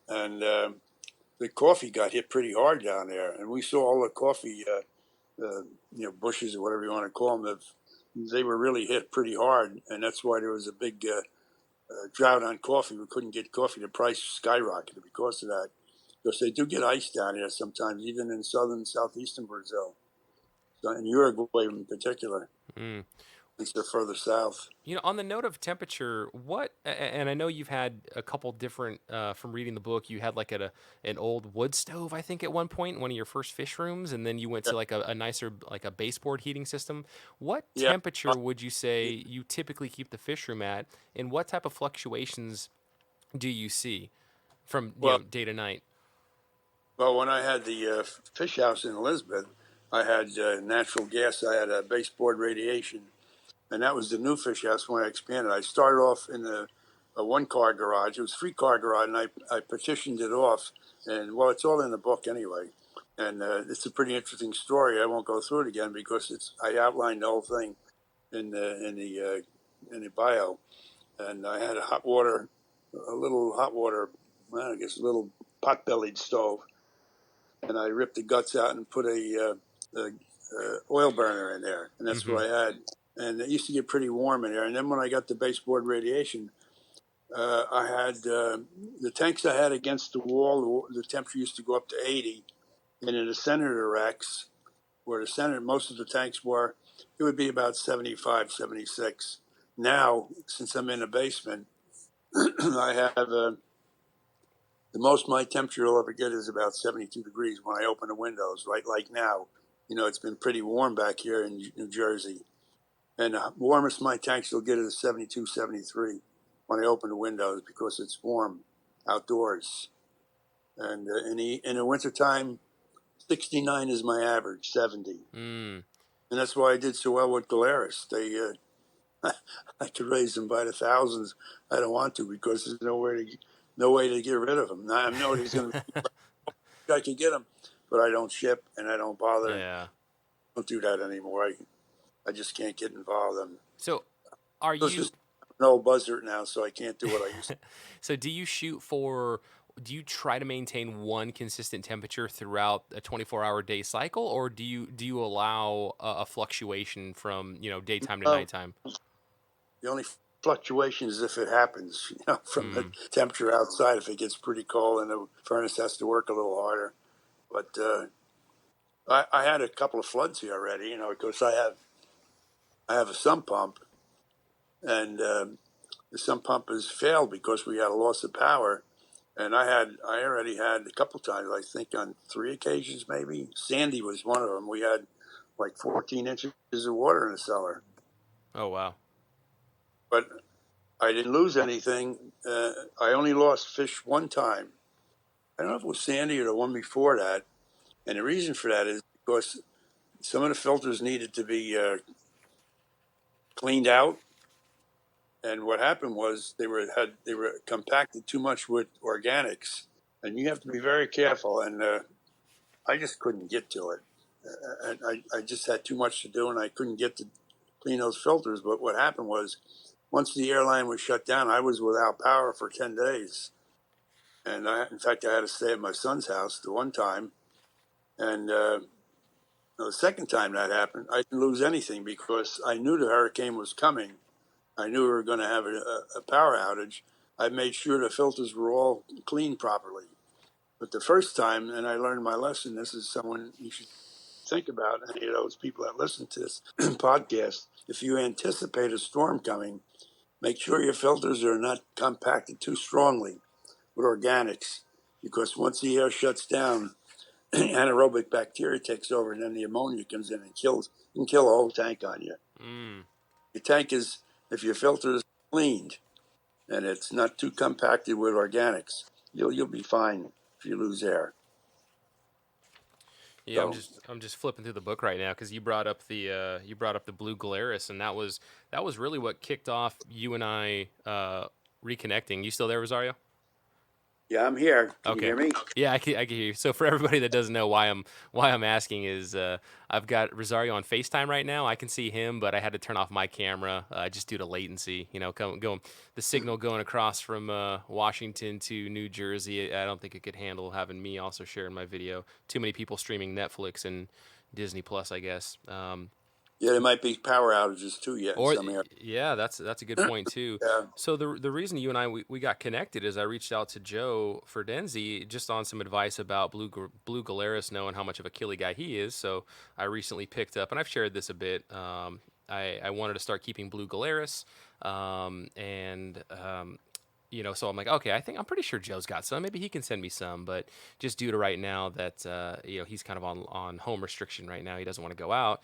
and the coffee got hit pretty hard down there, and we saw all the coffee, bushes or whatever you want to call them. They were really hit pretty hard, and that's why there was a big drought on coffee. We couldn't get coffee. The price skyrocketed because of that. Because they do get ice down here sometimes, even in southeastern Brazil, so in Uruguay in particular. Mm. At least they're further south. On the note of temperature, and I know you've had a couple different, from reading the book, you had like an old wood stove, I think, at one point in one of your first fish rooms, and then you went to like a nicer, like a baseboard heating system. What Yeah. temperature would you say you typically keep the fish room at, and what type of fluctuations do you see from Well, day to night? well, when I had the fish house in Elizabeth, I had natural gas. I had a baseboard radiation, and that was the new fish house when I expanded. I started off in a 1-car garage. It was a 3-car garage, and I partitioned it off. And well, it's all in the book anyway. And it's a pretty interesting story. I won't go through it again because I outlined the whole thing in the bio. And I had a little hot water, well, I guess a little pot-bellied stove, and I ripped the guts out and put a oil burner in there, and that's Mm-hmm. what I had. And it used to get pretty warm in there. And then when I got the baseboard radiation, I had the tanks I had against the wall. The temperature used to go up to 80, and in the center of the racks, where the center most of the tanks were, it would be about 75, 76. Now, since I'm in a basement, I have the most my temperature will ever get is about 72 degrees when I open the windows. Right, like now, it's been pretty warm back here in New Jersey, and the warmest my tanks will get is 72, 73 when I open the windows because it's warm outdoors. And in the wintertime, 69 is my average, 70. Mm. And that's why I did so well with Galeris. I could raise them by the thousands. I don't want to because there's no way to get rid of them. Now, I know he's going to. I can get them, but I don't ship and I don't bother. Yeah. I don't do that anymore. I just can't get involved. So, are It's you? just an old buzzard now, so I can't do what I used to. So, do you shoot for? Do you try to maintain one consistent temperature throughout a 24-hour day cycle, or do you allow a fluctuation from daytime to nighttime? The only fluctuation is if it happens, from the temperature outside. If it gets pretty cold and the furnace has to work a little harder. But I had a couple of floods here already, because I have a sump pump, and the sump pump has failed because we had a loss of power. And I already had a couple of times, I think on 3 occasions maybe. Sandy was one of them. We had like 14 inches of water in the cellar. Oh wow. But I didn't lose anything. I only lost fish one time. I don't know if it was Sandy or the one before that. And the reason for that is because some of the filters needed to be cleaned out. And what happened was they were compacted too much with organics, and you have to be very careful. And I just couldn't get to it. And I just had too much to do, and I couldn't get to clean those filters. But what happened was, once the airline was shut down, I was without power for 10 days. And in fact, I had to stay at my son's house the one time. And the second time that happened, I didn't lose anything because I knew the hurricane was coming. I knew we were going to have a power outage. I made sure the filters were all cleaned properly. But the first time, and I learned my lesson, this is someone you should think about, any of those people that listen to this podcast. If you anticipate a storm coming, make sure your filters are not compacted too strongly with organics, because once the air shuts down, anaerobic bacteria takes over, and then the ammonia comes in and can kill a whole tank on you. Your tank is, if your filter is cleaned and it's not too compacted with organics, you'll be fine if you lose air. Yeah, So I'm just flipping through the book right now because you brought up the blue Galeris, and that was really what kicked off you and I reconnecting. You still there, Rosario? yeah, I'm here. Can you Okay. hear me? Yeah, I can hear you. So for everybody that doesn't know why I'm asking is I've got Rosario on FaceTime right now. I can see him, but I had to turn off my camera just due to latency. Going the signal going across from Washington to New Jersey. I don't think it could handle having me also sharing my video. Too many people streaming Netflix and Disney Plus, I guess. Yeah, there might be power outages too yet in Or some areas. yeah, that's a good point too. Yeah. So the reason you and we got connected is I reached out to Joe Ferdenzi just on some advice about Blue Galeris, knowing how much of a killy guy he is. So I recently picked up, and I've shared this a bit. I wanted to start keeping Blue Galeris, and so I'm like, okay, I'm pretty sure Joe's got some. Maybe he can send me some. But just due to right now that he's kind of on home restriction right now, he doesn't want to go out.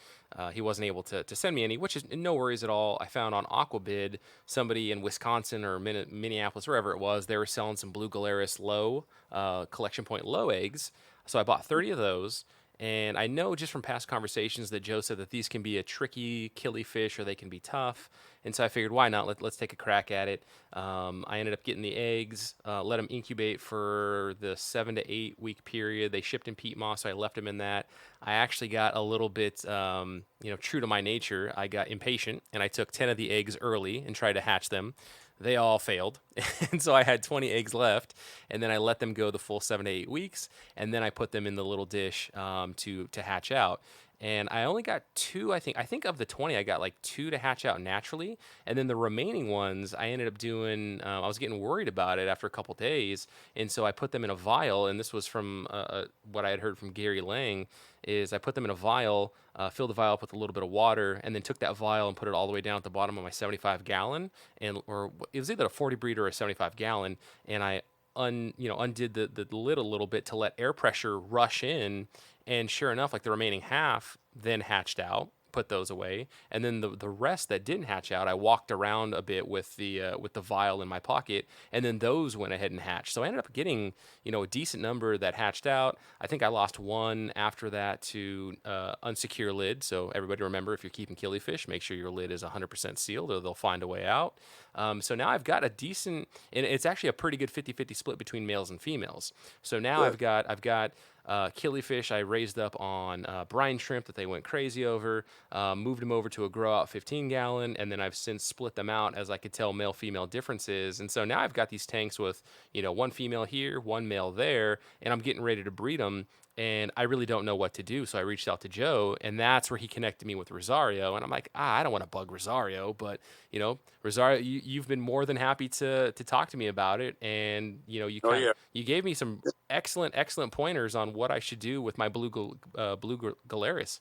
He wasn't able to send me any, which is no worries at all. I found on Aquabid somebody in Wisconsin or Minneapolis, wherever it was, they were selling some Blue Galeris low collection point low eggs. So I bought 30 of those. And I know just from past conversations that Joe said that these can be a tricky killy fish or they can be tough. And so I figured, why not? Let's take a crack at it. I ended up getting the eggs, let them incubate for the 7 to 8 week period. They shipped in peat moss, so I left them in that. I actually got a little bit, true to my nature. I got impatient and I took 10 of the eggs early and tried to hatch them. They all failed. And so I had 20 eggs left. And then I let them go the full 7 to 8 weeks. And then I put them in the little dish to hatch out. and I only got 2. I think of the 20, I got like 2 to hatch out naturally, and then the remaining ones I ended up doing. I was getting worried about it after a couple days, and so I put them in a vial. And this was from what I had heard from Gary Lang. Is I put them in a vial, filled the vial up with a little bit of water, and then took that vial and put it all the way down at the bottom of my 75 gallon, and or it was either a 40 breeder or a 75 gallon, and I undid the lid a little bit to let air pressure rush in, and sure enough, like the remaining half then hatched out. Put those away, and then the rest that didn't hatch out, I walked around a bit with the vial in my pocket, and then those went ahead and hatched. So I ended up getting a decent number that hatched out. I think I lost one after that to unsecure lid. So everybody remember, if you're keeping killifish, make sure your lid is 100% sealed, or they'll find a way out. So now I've got a decent, and it's actually a pretty good 50-50 split between males and females. So now Good. I've got killifish I raised up on brine shrimp that they went crazy over, moved them over to a grow out 15 gallon, and then I've since split them out as I could tell male female differences. And so now I've got these tanks with one female here, one male there, and I'm getting ready to breed them. And I really don't know what to do. So I reached out to Joe, and that's where he connected me with Rosario. And I'm like, I don't want to bug Rosario, but Rosario, you've been more than happy to talk to me about it. And Oh yeah. you gave me some excellent pointers on what I should do with my blue Galaris.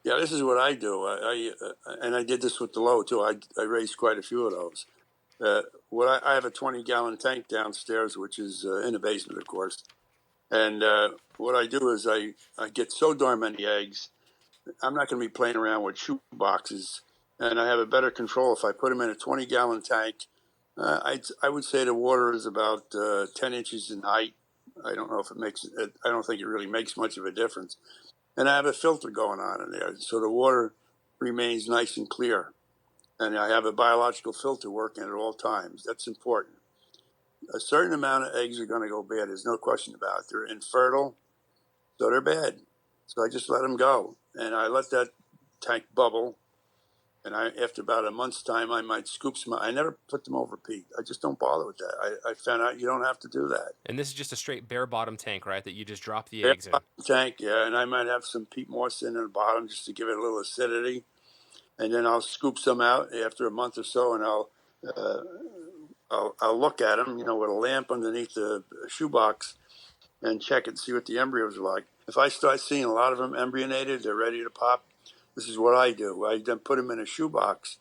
Yeah, this is what I do. And I did this with the low too. I raised quite a few of those. I have a 20-gallon tank downstairs, which is in the basement, of course. And what I do is I get so darn many eggs. I'm not going to be playing around with shoe boxes, and I have a better control if I put them in a 20-gallon tank. I would say the water is about 10 inches in height. I don't know if it makes. I don't think it really makes much of a difference. And I have a filter going on in there, so the water remains nice and clear. And I have a biological filter working at all times. That's important. A certain amount of eggs are going to go bad. There's no question about it. They're infertile, so they're bad. So I just let them go, and I let that tank bubble. And after about a month's time, I might scoop some. I never put them over peat. I just don't bother with that. I found out you don't have to do that. And this is just a straight bare bottom tank, right? That you just drop the Bare eggs in. bottom tank, yeah, and I might have some peat moss in the bottom just to give it a little acidity. And then I'll scoop some out after a month or so, and uh, I'll look at them, with a lamp underneath the shoebox, and check it and see what the embryos are like. If I start seeing a lot of them embryonated, they're ready to pop. This is what I do. I then put them in a shoebox,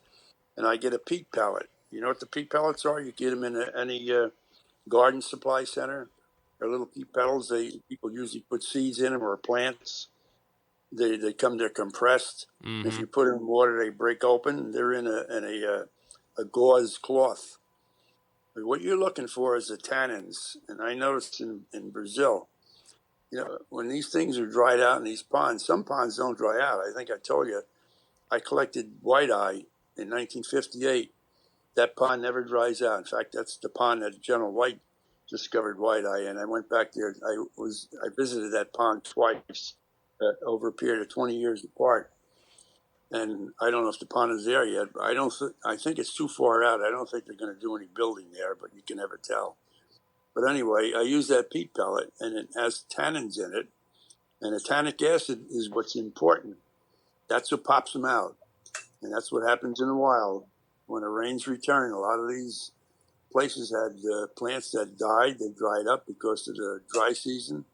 and I get a peat pellet. You know what the peat pellets are? You get them in any garden supply center. They're little peat pellets. People usually put seeds in them or plants. They're compressed. If Mm-hmm. you put them in water, they break open. They're in a gauze cloth. But what you're looking for is the tannins. And I noticed in Brazil, when these things are dried out in these ponds, some ponds don't dry out. I think I told you, I collected white-eye in 1958. That pond never dries out. In fact, that's the pond that General White discovered white-eye, and I went back there. I visited that pond twice over a period of 20 years apart. And I don't know if the pond is there yet, but I think it's too far out. I don't think they're going to do any building there, but you can never tell. But anyway, I use that peat pellet, and it has tannins in it, and the tannic acid is what's important. That's what pops them out, and that's what happens in the wild when the rains return. A lot of these places had plants that died; they dried up because of the dry season,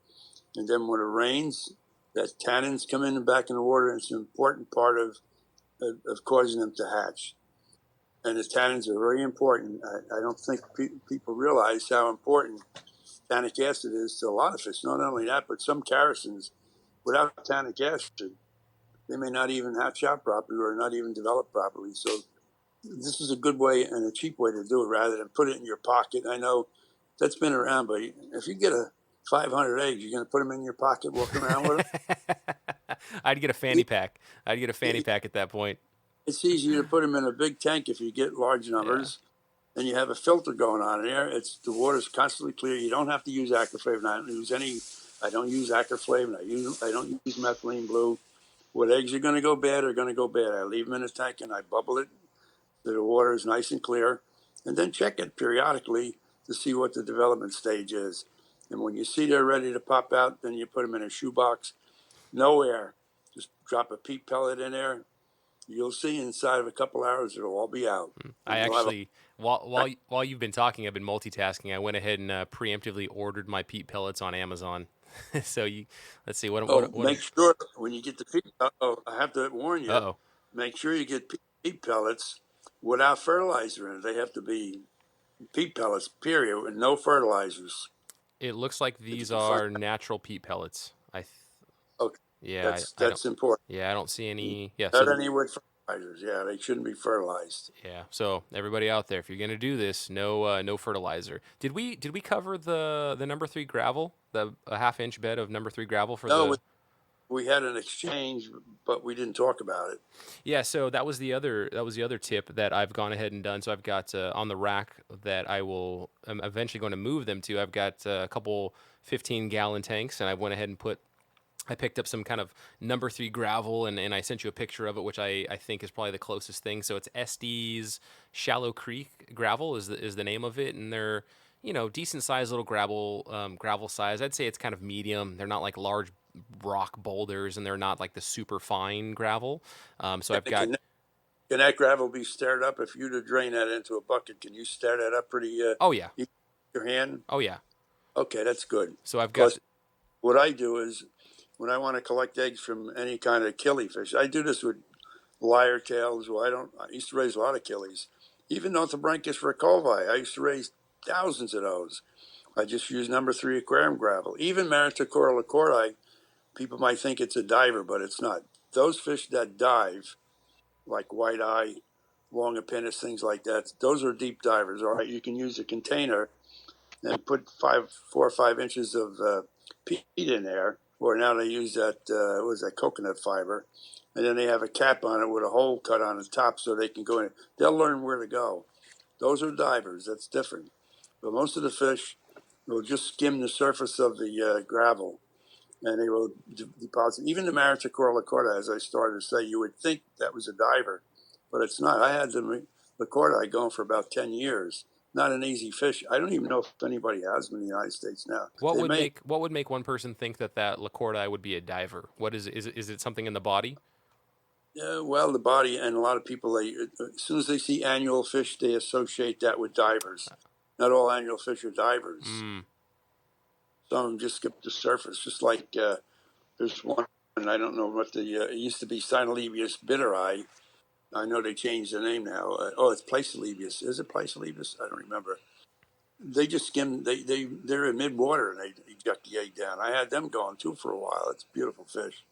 and then when it rains, that tannins come in and back in the water, and it's an important part of causing them to hatch. And the tannins are very important. I don't think people realize how important tannic acid is to a lot of fish. Not only that, but some characins, without tannic acid, they may not even hatch out properly or not even develop properly. So this is a good way and a cheap way to do it rather than put it in your pocket. I know that's been around, but if you get a 500 eggs, you're going to put them in your pocket, walk around with I'd get a fanny pack. I'd get a fanny them. pack at that point. It's easier to put them in a big tank if you get large Yeah. numbers. And you have a filter going on in there. The water's constantly clear. You don't have to use acroflavin. I don't use acroflavin. I don't use methylene blue. What eggs are going to go bad are going to go bad. I leave them in a tank and I bubble it so the water is nice and clear, and then check it periodically to see what the development stage is. And when you see they're ready to pop out, then you put them in a shoebox. No air. just drop a peat pellet in there. You'll see inside of a couple hours it'll all be out. I And you'll have actually, while you've been talking, I've been multitasking. I went ahead and preemptively ordered my peat pellets on Amazon. So let's see what. make sure when you get the peat. I have to warn you. Uh-oh. Make sure you get peat pellets without fertilizer in it. They have to be peat pellets, period, with no fertilizers. It looks like If you these can find are natural peat pellets. okay, Yeah, I don't. that's important. Yeah, I don't see any. Yeah, Not any with fertilizers. Yeah, they shouldn't be fertilized. yeah. So everybody out there, if you're gonna do this, no fertilizer. Did we cover the number 3 gravel, the a half-inch bed of number 3 gravel for No, the? we had an exchange, but we didn't talk about it. Yeah, so that was the other tip that I've gone ahead and done. So I've got on the rack that I'm eventually going to move them to. I've got a couple 15-gallon tanks, and I went ahead and I picked up some kind of number 3 gravel, and I sent you a picture of it, which I think is probably the closest thing. So it's SD's Shallow Creek gravel is the name of it, and they're decent sized little gravel size. I'd say it's kind of medium. They're not like large rock boulders, and they're not like the super fine gravel. So I've And got. can that gravel be stirred up? If you were to drain that into a bucket, can you stir that up pretty? Oh yeah. Your hand? Oh yeah. Okay, that's good. So I've got. Because what I do is when I want to collect eggs from any kind of killifish, I do this with lyre tails. Well, I used to raise a lot of killies. Even Nothobrynchus rakovi, I used to raise thousands of those. I just use number 3 aquarium gravel. Even Maratecoara lacortei, people might think it's a diver, but it's not. Those fish that dive, like white eye, long appennis, things like that, those are deep divers. All right, you can use a container and put 4 or 5 inches of peat in there. Or now they use that what is that, coconut fiber, and then they have a cap on it with a hole cut on the top so they can go in. They'll learn where to go. Those are divers. That's different. But most of the fish will just skim the surface of the gravel, and they will deposit. Even the Maratecoara lacortei, as I started to say, you would think that was a diver, but it's not. I had the lacortei going for about 10 years. Not an easy fish. I don't even know if anybody has them in the United States now. What They would may. make one person think that Lacorte would be a diver? What is it something in the body? Well, the body, and a lot of people, as soon as they see annual fish, they associate that with divers. Not all annual fish are divers. Mm. Some of them just skip the surface, just like there's one, and I don't know what it used to be Cynolebius bitteri. I know they changed the name now. It's Placelebius. Is it Placelebius? I don't remember. They just skim. They're in mid water and they eject the egg down. I had them going too for a while. It's a beautiful fish.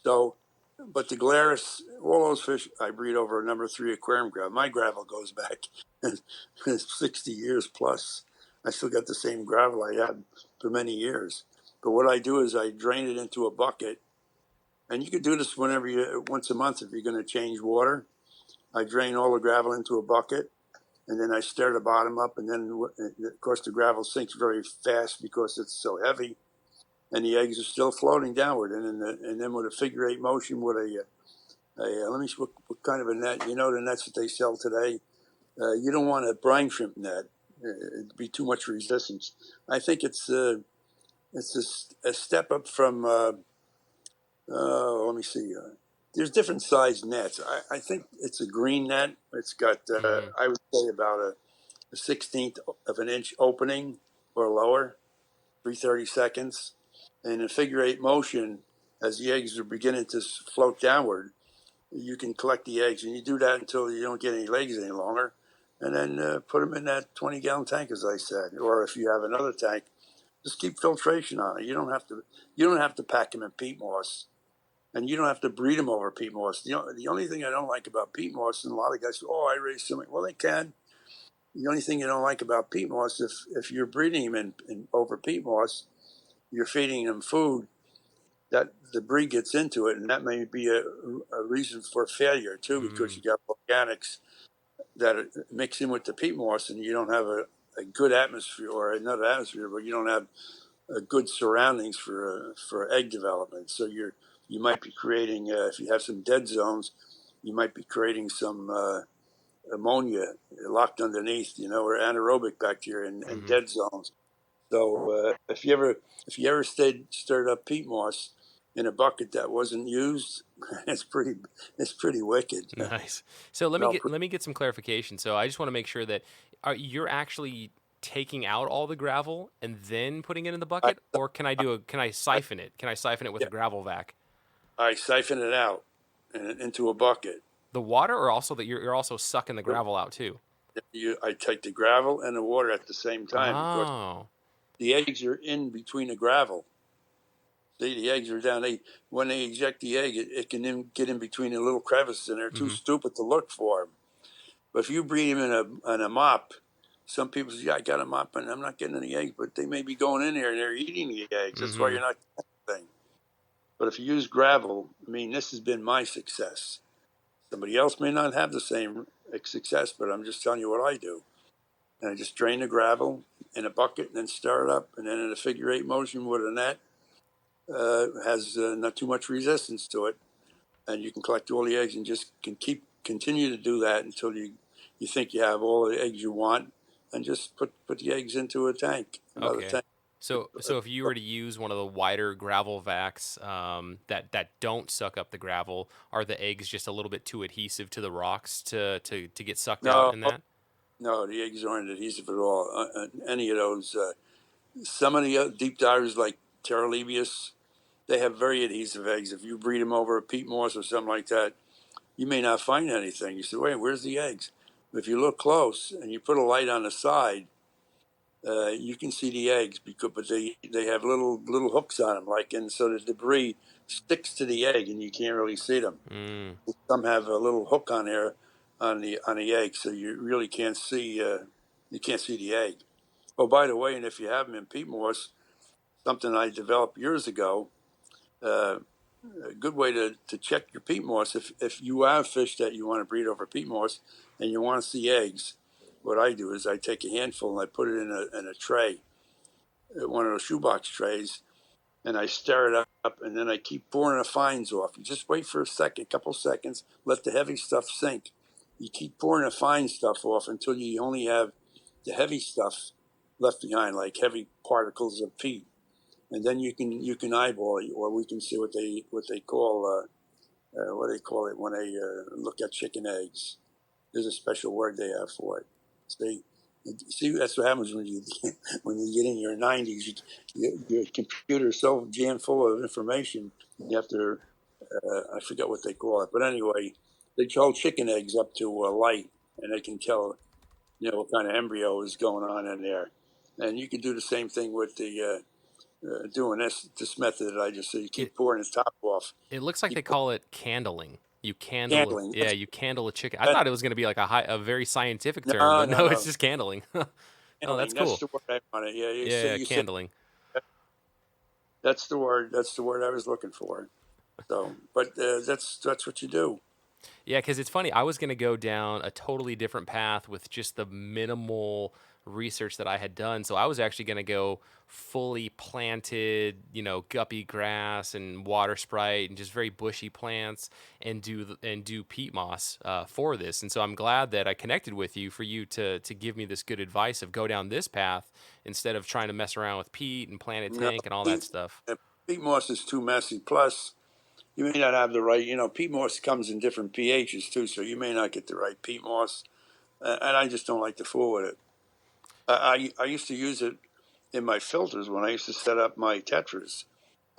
So, but the Glarus, all those fish I breed over a number 3 aquarium gravel. My gravel goes back 60 years plus. I still got the same gravel I had for many years. But what I do is I drain it into a bucket, and you can do this once a month if you're going to change water. I drain all the gravel into a bucket, and then I stir the bottom up, and then of course the gravel sinks very fast because it's so heavy, and the eggs are still floating downward. And then with a figure 8 motion with let me see what kind of a net. You know the nets that they sell today. You don't want a brine shrimp net. It'd be too much resistance. I think it's a step up from. Let me see. There's different size nets. I think it's a green net. It's got Mm-hmm. I would say about a 1/16 of an inch opening or lower, 3/32, and in figure 8 motion, as the eggs are beginning to float downward, you can collect the eggs, and you do that until you don't get any legs any longer, and then put them in that 20-gallon tank, as I said. Or if you have another tank, just keep filtration on it. You don't have to. You don't have to pack them in peat moss, and you don't have to breed them over peat moss. The only thing I don't like about peat moss, and a lot of guys say, "Oh, I raise so many." Well, they can. The only thing you don't like about peat moss, if you're breeding them in over peat moss, you're feeding them food that the breed gets into it, and that may be a reason for failure too, because Mm. you got organics that mix in with the peat moss, and you don't have a good atmosphere or another atmosphere, but you don't have good surroundings for egg development. So you might be creating if you have some dead zones, you might be creating some ammonia locked underneath, or anaerobic bacteria and Mm-hmm. dead zones. So if you ever stirred up peat moss, in a bucket that wasn't used. It's pretty wicked. Nice. So let me No, get some clarification. So I just want to make sure that you're actually taking out all the gravel and then putting it in the I, bucket, or can I I siphon it? Can I siphon it with yeah, a gravel vac? I siphon it out into a bucket. The water, or also that you're also sucking the gravel out too? I take the gravel and the water at the same time because Oh. the eggs are in between the gravel. See, the eggs are down. When they eject the egg, it can get in between the little crevices, and they're too stupid to look for them. But if you breed them in a mop, some people say, "Yeah, I got a mop, and I'm not getting any eggs," but they may be going in there and they're eating the eggs. That's why Mm-hmm. you're not getting anything. But if you use gravel, I mean, this has been my success. Somebody else may not have the same success, but I'm just telling you what I do. And I just drain the gravel in a bucket and then stir it up, and then in a figure-8 motion with a net, has not too much resistance to it, and you can collect all the eggs and just continue to do that until you think you have all the eggs you want, and just put the eggs into a tank, another Okay. tank. So if you were to use one of the wider gravel vacs that don't suck up the gravel, are the eggs just a little bit too adhesive to the rocks to get sucked out No, in that? no, the eggs aren't adhesive at all. Any of those, some of the deep divers like Terralibius, they have very adhesive eggs. If you breed them over a peat moss or something like that, you may not find anything. You say, wait, where's the eggs? But if you look close and you put a light on the side, you can see the eggs but they have little hooks on them, and so the debris sticks to the egg and you can't really see them. Mm. Some have a little hook on there on the egg, so you really can't see the egg. Oh, by the way, and if you have them in peat moss, something I developed years ago, uh, a good way to check your peat moss, if you have fish that you want to breed over peat moss and you want to see eggs, what I do is I take a handful and I put it in a tray, one of those shoebox trays, and I stir it up, and then I keep pouring the fines off. You just wait for a couple seconds, let the heavy stuff sink. You keep pouring the fine stuff off until you only have the heavy stuff left behind, like heavy particles of peat, and then you can eyeball it, or we can see what they call it when they look at chicken eggs. There's a special word they have for it. See, that's what happens when you when you get in your 90s. Your computer is so jammed full of information. You have to I forget what they call it, but anyway, they hold chicken eggs up to a light, and they can tell what kind of embryo is going on in there. And you can do the same thing with the doing this method that I just said. You It keep pouring the top off. it looks like they Keep call it candling. candling. You candle a chicken. I That's, thought it was going to be like a very scientific term, no, but no, no, it's no. just candling. Oh, that's Handling. That's cool. the word I wanted. Yeah, Yeah, you said candling. that's the word. That's the word I was looking for. So, but that's what you do. Yeah, because it's funny. I was going to go down a totally different path with just the minimal research that I had done. So I was actually going to go fully planted, guppy grass and water sprite and just very bushy plants and do peat moss for this. And so I'm glad that I connected with you for you to give me this good advice of go down this path instead of trying to mess around with peat and planted No, tank and all that peat, stuff. peat moss is too messy. Plus, you may not have the right. Peat moss comes in different pHs too, so you may not get the right peat moss. And I just don't like to fool with it. I used to use it in my filters when I used to set up my Tetras.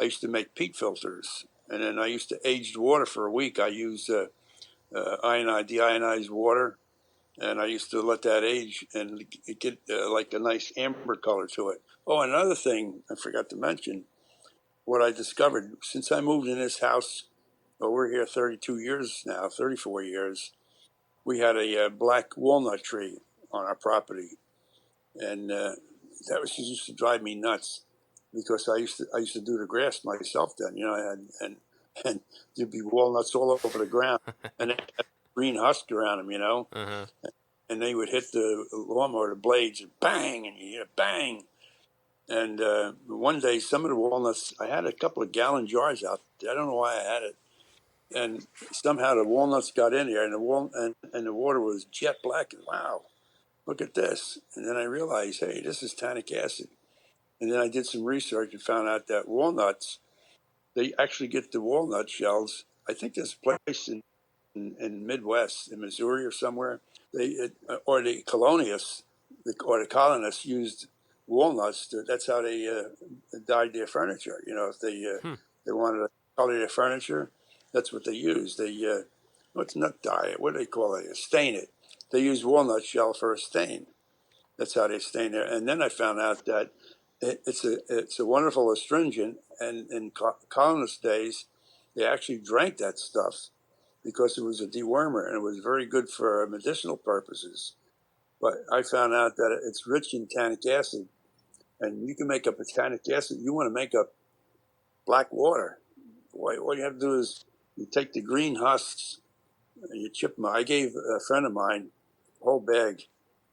I used to make peat filters, and then I used to age the water for a week. I use deionized water, and I used to let that age and get like a nice amber color to it. Oh, another thing I forgot to mention, what I discovered since I moved in this house, well, we're here 32 years now, 34 years, we had a black walnut tree on our property, and that was used to drive me nuts because I used to do the grass myself then, and there'd be walnuts all over the ground, and they had green husk around them, Uh-huh. and they would hit the lawnmower, the blades, and bang, and you hear bang. And one day, some of the walnuts, I had a couple of gallon jars out there. I don't know why I had it. And somehow the walnuts got in there, and the water was jet black. And wow, look at this. And then I realized, hey, this is tannic acid. And then I did some research and found out that walnuts they actually get the walnut shells. I think there's a place in Midwest, in Missouri or somewhere. Or the colonists, or the colonists used walnuts. That's how they dyed their furniture. You know, if they wanted to color their furniture, that's what they used. They what's not dye it? What do they call it? Stain it. They use walnut shell for a stain. That's how they stain there. And then I found out that it's a wonderful astringent. And in colonist days, they actually drank that stuff because it was a dewormer and it was very good for medicinal purposes. But I found out that it's rich in tannic acid, and you can make up a tannic acid. You want to make up black water. What you have to do is you take the green husks and you chip them. I gave a friend of mine a whole bag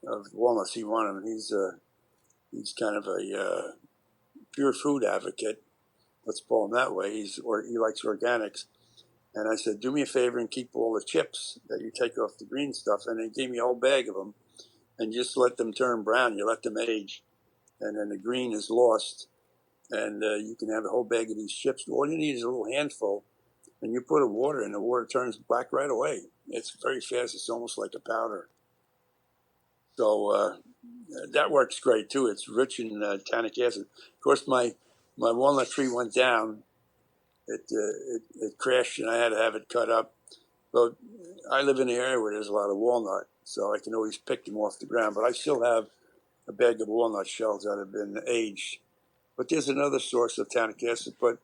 of walnuts. He wanted them. He's kind of a pure food advocate. Let's call him that way. He likes organics. And I said, do me a favor and keep all the chips that you take off the green stuff. And they gave me a whole bag of them. And just let them turn brown. You let them age. And then the green is lost. And you can have a whole bag of these chips. All you need is a little handful. And you put a water in, the water turns black right away. It's very fast. It's almost like a powder. So that works great, too. It's rich in tannic acid. Of course, my walnut tree went down. It crashed, and I had to have it cut up. But I live in an area where there's a lot of walnut, so I can always pick them off the ground. But I still have a bag of walnut shells that have been aged. But there's another source of tannic acid, but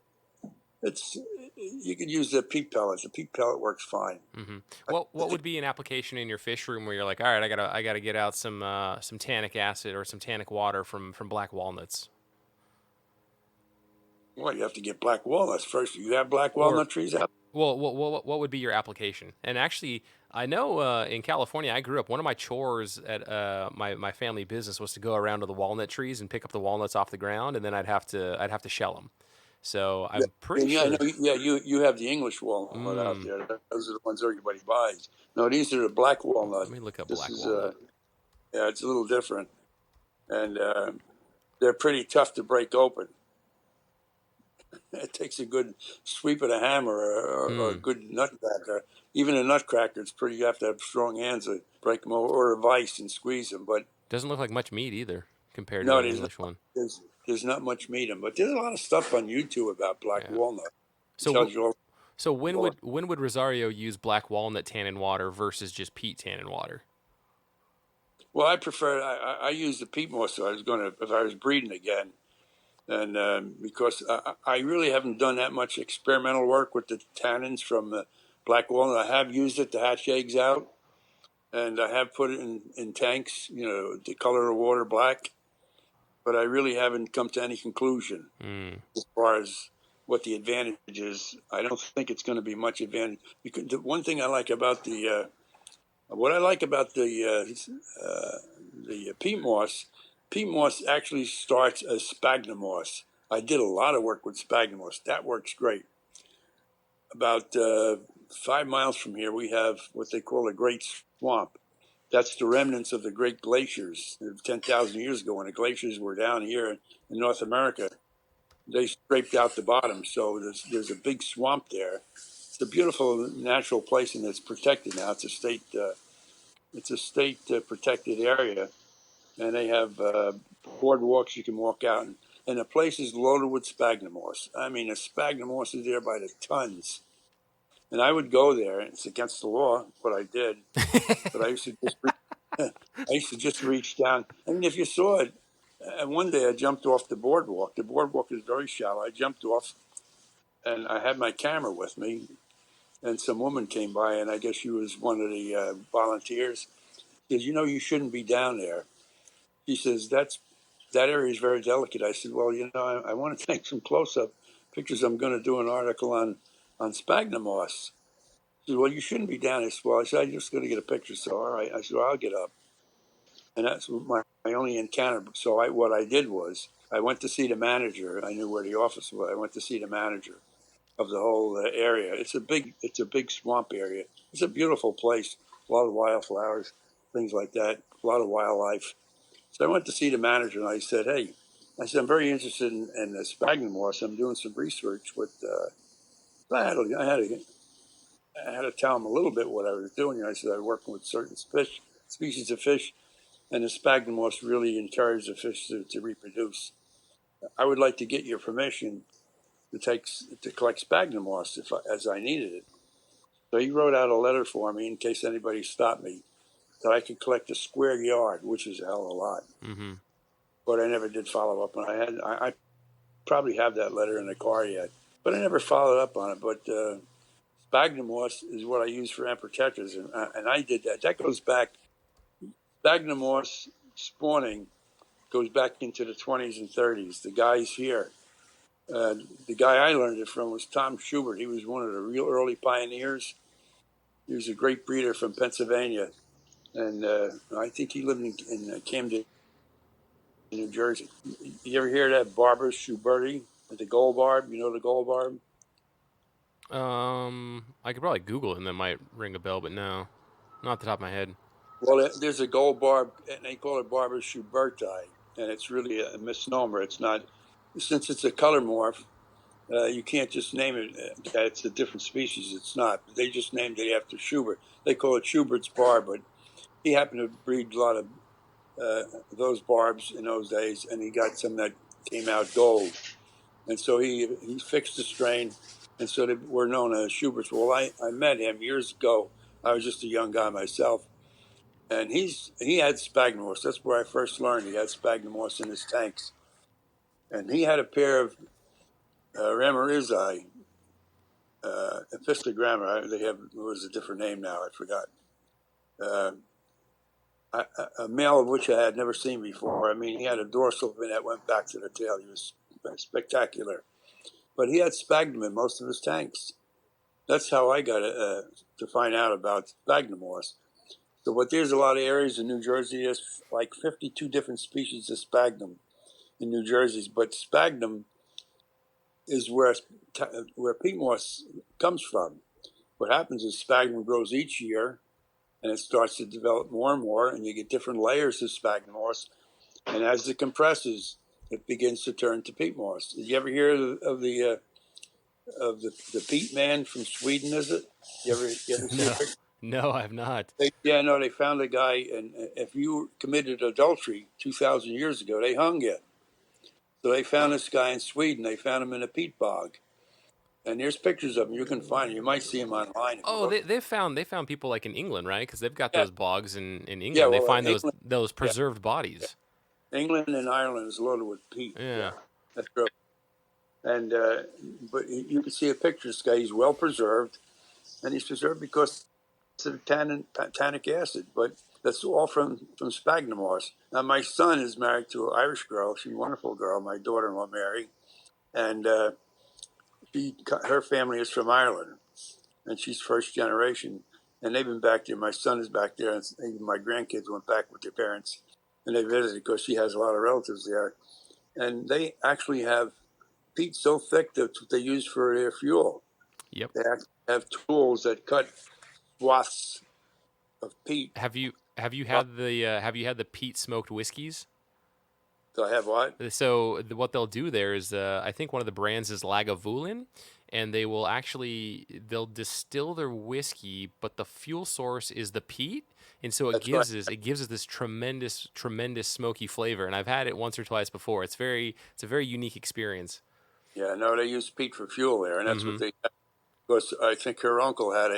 you could use the peat pellets. The peat pellet works fine. Mm-hmm. What would be an application in your fish room where you're like, all right, I gotta get out some tannic acid or some tannic water from black walnuts? Well, you have to get black walnuts first. You have black walnut trees out? Well, what would be your application? And actually, I know in California, I grew up. One of my chores at my family business was to go around to the walnut trees and pick up the walnuts off the ground, and then I'd have to shell them. So I'm pretty sure. I know, you have the English walnut out there. Those are the ones everybody buys. No, these are the black walnut. Let me look up black walnut. Yeah, it's a little different, and they're pretty tough to break open. It takes a good sweep of the hammer or a good nutcracker. Even a nutcracker, you have to have strong hands to break them over, or a vice and squeeze them. But doesn't look like much meat either compared no, to an English one. There's not much meat in them, but there's a lot of stuff on YouTube about black walnut. So when would Rosario use black walnut tannin water versus just peat tannin water? Well, I use the peat moss. So if I was breeding again. And because I really haven't done that much experimental work with the tannins from the black walnut. I have used it to hatch eggs out, and I have put it in tanks, to color the water black. But I really haven't come to any conclusion as far as what the advantage is. I don't think it's going to be much advantage. Because the one thing I like about the peat moss actually starts as sphagnum moss. I did a lot of work with sphagnum moss. That works great. About 5 miles from here, we have what they call a great swamp. That's the remnants of the great glaciers 10,000 years ago when the glaciers were down here in North America. They scraped out the bottom, so there's a big swamp there. It's a beautiful natural place, and it's protected now. It's a state protected area, and they have boardwalks you can walk out, and the place is loaded with sphagnum moss. I mean, the sphagnum moss is there by the tons. And I would go there. It's against the law what I did, but I used to just reach down. I mean, if you saw it, one day I jumped off the boardwalk. The boardwalk is very shallow. I jumped off, and I had my camera with me, and some woman came by, and I guess she was one of the volunteers. She says, you shouldn't be down there. She says, that area is very delicate. I said, well, I want to take some close-up pictures. I'm going to do an article on sphagnum moss. She said, well, you shouldn't be down there. Well, I said, I'm just going to get a picture. So, all right. I said, well, I'll get up. And that's my only encounter. So what I did was I went to see the manager. I knew where the office was. I went to see the manager of the whole area. It's a big swamp area. It's a beautiful place. A lot of wildflowers, things like that. A lot of wildlife. So I went to see the manager, and I said, hey, I said, I'm very interested in the sphagnum moss. I'm doing some research with. I had to tell him a little bit what I was doing. I said I was working with certain species of fish, and the sphagnum moss really encourages the fish to reproduce. I would like to get your permission to collect sphagnum moss as I needed it. So he wrote out a letter for me in case anybody stopped me that I could collect a square yard, which is a hell of a lot. Mm-hmm. But I never did follow up, and I probably have that letter in the car yet, but I never followed up on it. But sphagnum moss is what I use for emperor tetras, and I did that. That goes back. Sphagnum moss spawning goes back into the 20s and 30s. The guys here, the guy I learned it from was Tom Schubert. He was one of the real early pioneers. He was a great breeder from Pennsylvania, and I think he lived in Camden, New Jersey. You ever hear that Barbara Schuberti, the gold barb? You know the gold barb? I could probably Google it and that might ring a bell, but no, not off the top of my head. Well, there's a gold barb, and they call it Barbara Schuberti, and it's really a misnomer. It's not, since it's a color morph, you can't just name it. It's a different species. It's not. They just named it after Schubert. They call it Schubert's barb, but he happened to breed a lot of those barbs in those days, and he got some that came out gold. And so he fixed the strain, and so they were known as Schubert's. Well, I met him years ago. I was just a young guy myself, and he had sphagnum moss. That's where I first learned he had sphagnum moss in his tanks. And he had a pair of Ramarizzi, Epistogramma. They have, it was a different name now, I forgot. A male of which I had never seen before. I mean, he had a dorsal fin that went back to the tail. He was spectacular. But he had sphagnum in most of his tanks. That's how I got to find out about sphagnum moss. So, but there's a lot of areas in New Jersey. There's like 52 different species of sphagnum in New Jersey. But sphagnum is where peat moss comes from. What happens is sphagnum grows each year, and it starts to develop more and more, and you get different layers of sphagnum moss. And as it compresses, it begins to turn to peat moss. Did you ever hear of the Peat Man from Sweden? Is it? You ever see No, a picture? no, I have not. They found a guy, and if you committed adultery 2,000 years ago, they hung you. So they found this guy in Sweden. They found him in a peat bog, and there's pictures of him. You can find him. You might see him online if you Oh, look. they found people like in England, right? Because they've got Yeah, those bogs in yeah. England. They Well, find England, those yeah, preserved yeah. bodies. England and Ireland is loaded with peat. Yeah. Yeah, that's true. And but you can see a picture of this guy. He's well preserved, and he's preserved because of tannic acid. But that's all from sphagnum moss. Now, my son is married to an Irish girl. She's a wonderful girl. My daughter-in-law, Mary, and her family is from Ireland, and she's first generation. And they've been back there. My son is back there, and even my grandkids went back with their parents, and they visited because she has a lot of relatives there. And they actually have peat so thick that's what they use for their fuel. Yep. They actually have tools that cut swaths of peat. Have you had the peat smoked whiskeys? So I have what? So what they'll do there is, I think one of the brands is Lagavulin, and they'll distill their whiskey, but the fuel source is the peat, and so That's right. it gives us this tremendous smoky flavor. And I've had it once or twice before. It's a very unique experience. Yeah, no, they use peat for fuel there, and that's Mm-hmm. what they. Because I think her uncle had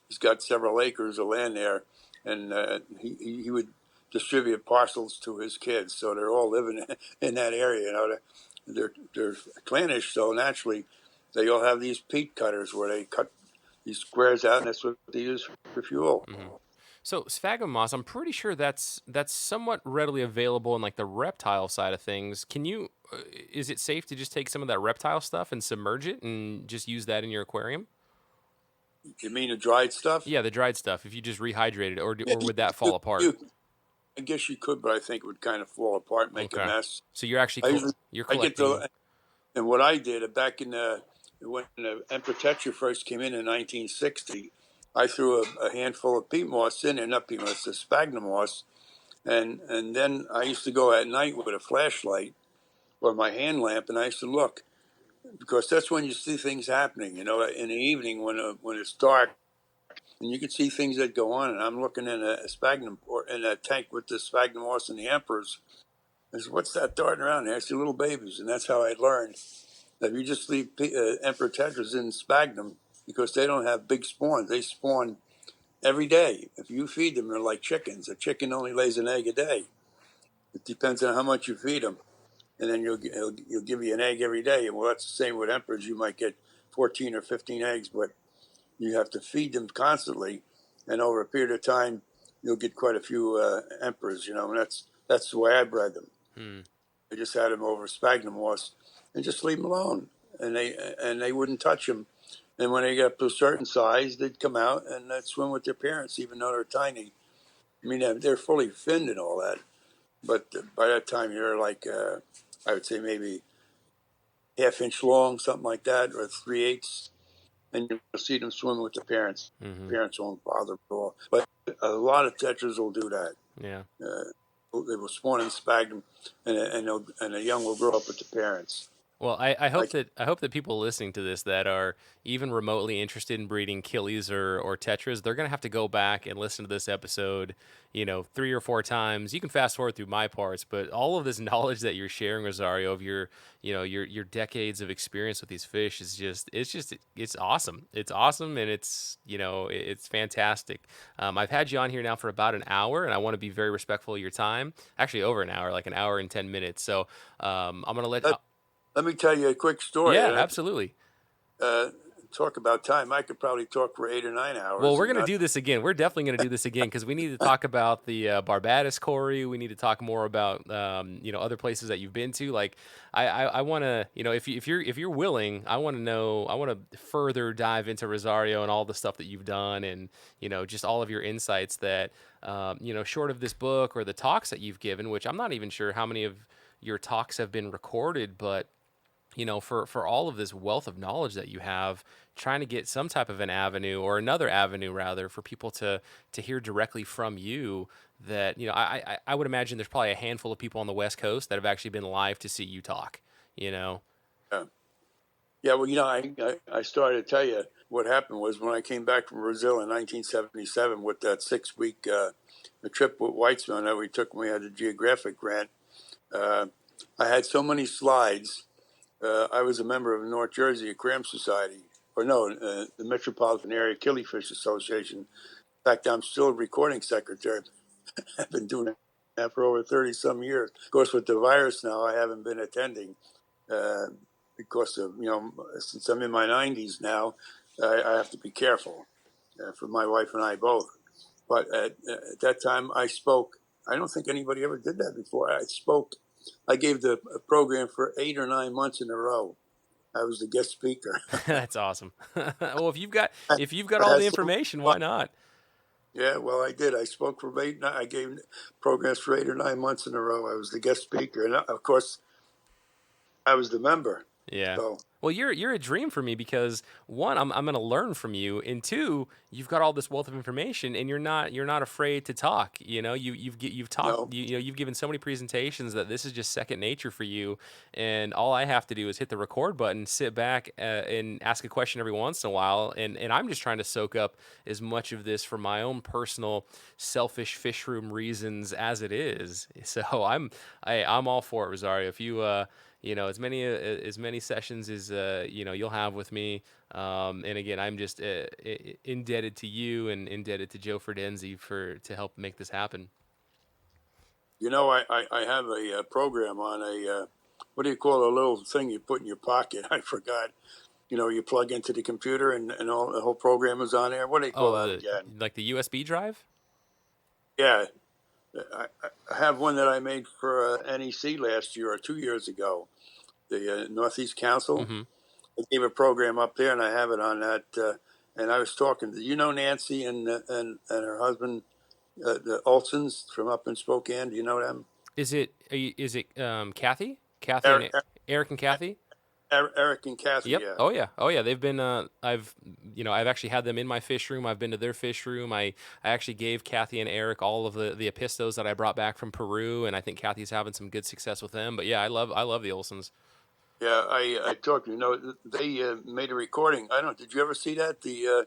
he's got several acres of land there, and he would distribute parcels to his kids, so they're all living in that area. You know, they're clannish, so naturally, they all have these peat cutters where they cut these squares out, and that's what they use for fuel. Mm-hmm. So sphagnum moss, I'm pretty sure that's somewhat readily available in like the reptile side of things. Can you? Is it safe to just take some of that reptile stuff and submerge it and just use that in your aquarium? You mean the dried stuff? Yeah, the dried stuff. If you just rehydrate it, Yeah, or would that fall apart? I guess you could, but I think it would kind of fall apart, make a Okay. mess. So you're actually I usually you're I get collecting. the And what I did back in when the Emperor Tetra first came in 1960, I threw a handful of peat moss in there, not peat moss, the sphagnum moss, and then I used to go at night with a flashlight or my hand lamp, and I used to look, because that's when you see things happening. In the evening when it's dark, and you can see things that go on. And I'm looking in a sphagnum, or in a tank with the sphagnum moss and the emperors. I said, "What's that darting around there?" I see little babies, and that's how I learned that if you just leave emperor tetras in sphagnum, because they don't have big spawns, they spawn every day. If you feed them, they're like chickens. A chicken only lays an egg a day. It depends on how much you feed them, and then you'll give you an egg every day. And well, that's the same with emperors. You might get 14 or 15 eggs, but you have to feed them constantly, and over a period of time, you'll get quite a few emperors. And that's the way I bred them. I just had them over sphagnum moss, and just leave them alone, and they wouldn't touch them. And when they get up to a certain size, they'd come out and they'd swim with their parents, even though they're tiny. I mean, they're fully finned and all that, but by that time you're like, I would say maybe half-inch long, something like that, or 3/8, and you'll see them swim with the parents. Mm-hmm. Parents won't bother at all, but a lot of tetras will do that. Yeah. They will spawn in sphagnum, and the young will grow up with the parents. Well, I hope Like, that people listening to this that are even remotely interested in breeding killies or tetras, they're gonna have to go back and listen to this episode, 3 or 4 times. You can fast forward through my parts, but all of this knowledge that you're sharing, Rosario, of your decades of experience with these fish is it's awesome. It's awesome, and it's fantastic. I've had you on here now for about an hour, and I want to be very respectful of your time. Actually, over an hour, like an hour and 10 minutes. So I'm gonna let. let me tell you a quick story. Yeah, And absolutely. talk about time. I could probably talk for 8 or 9 hours. Well, we're going to do this again. We're definitely going to do this again because we need to talk about the Barbados Quarry. We need to talk more about other places that you've been to. Like I want to if you're willing, I want to know. I want to further dive into Rosario and all the stuff that you've done, and just all of your insights that short of this book or the talks that you've given, which I'm not even sure how many of your talks have been recorded, but for all of this wealth of knowledge that you have, trying to get some type of an avenue or another avenue rather for people to hear directly from you. That I would imagine there's probably a handful of people on the West Coast that have actually been live to see you talk. Yeah. Yeah, well, I started to tell you what happened was when I came back from Brazil in 1977 with that 6-week trip with Weitzman that we took when we had the geographic grant. I had so many slides. I was a member of the North Jersey Aquarium Society, or no, the Metropolitan Area Killifish Association. In fact, I'm still a recording secretary. I've been doing that for over 30-some years. Of course, with the virus now, I haven't been attending because of, since I'm in my 90s now, I have to be careful for my wife and I both. But at that time, I spoke. I don't think anybody ever did that before. I gave the program for 8 or 9 months in a row. I was the guest speaker. That's awesome. Well, if you've got I all had the so much information, fun. why not? Yeah, well, I did. I spoke for I gave programs for 8 or 9 months in a row. I was the guest speaker, and of course, I was the member. Yeah. So Well, you're a dream for me because one, I'm going to learn from you, and two, you've got all this wealth of information, and you're not afraid to talk. You've talked. no, You've given so many presentations that this is just second nature for you, and all I have to do is hit the record button, sit back, and ask a question every once in a while, and I'm just trying to soak up as much of this for my own personal, selfish fish room reasons as it is. So I'm all for it, Rosario. If you as many sessions as you'll have with me. And again, I'm just indebted to you and indebted to Joe Ferdenzi to help make this happen. I have a program on what do you call a little thing you put in your pocket? I forgot. You plug into the computer and all the whole program is on there. What do you call Oh, that again? like the USB drive? Yeah, I have one that I made for NEC last year or 2 years ago, the Northeast Council. Mm-hmm. I gave a program up there, and I have it on that. And I was talking to Nancy and her husband, the Olsons from up in Spokane. Do you know them? Is it Kathy? Kathy and Eric, Eric and Kathy? Eric and Kathy, Yep. yeah. Oh yeah. Oh yeah. They've been. I've actually had them in my fish room. I've been to their fish room. I actually gave Kathy and Eric all of the apistos that I brought back from Peru, and I think Kathy's having some good success with them. But yeah, I love the Olsons. Yeah, I talked. They made a recording. I don't. Did you ever see that? The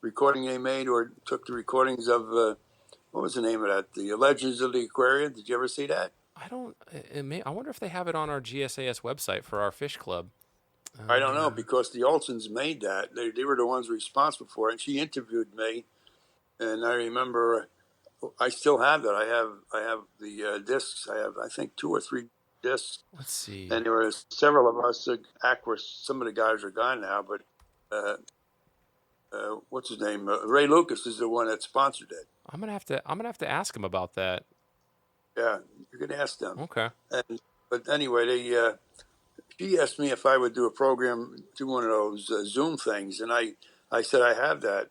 recording they made, or took the recordings of what was the name of that? The Legends of the Aquarium. Did you ever see that? I don't. I wonder if they have it on our GSAS website for our fish club. I don't know because the Olsons made that. They were the ones responsible for it. And she interviewed me, and I remember I still have that. I have the discs. I think 2 or 3 discs, Let's see. and there were several of us. Some of the guys are gone now, but uh, what's his name? Ray Lucas is the one that sponsored it. I'm gonna have to ask him about that. Yeah, you can ask them. Okay. But anyway, she asked me if I would do a program, do one of those Zoom things, and I said I have that.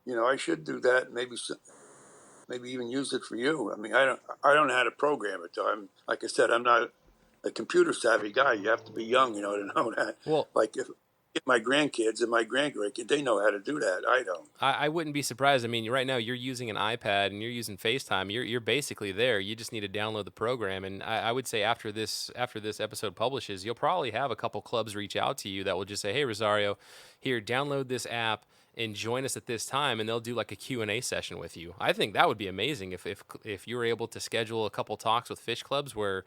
I should do that. Maybe even use it for you. I mean, I don't know how to program it though. Like I said, I'm not a computer savvy guy. You have to be young, to know that. Well, Like if my grandkids and my grandkids, they know how to do that. I don't. I wouldn't be surprised. I mean, right now you're using an iPad and you're using FaceTime. You're basically there. You just need to download the program. And I would say after this episode publishes, you'll probably have a couple clubs reach out to you that will just say, "Hey, Rosario, here, download this app and join us at this time," and they'll do like a Q&A session with you. I think that would be amazing if you were able to schedule a couple talks with fish clubs where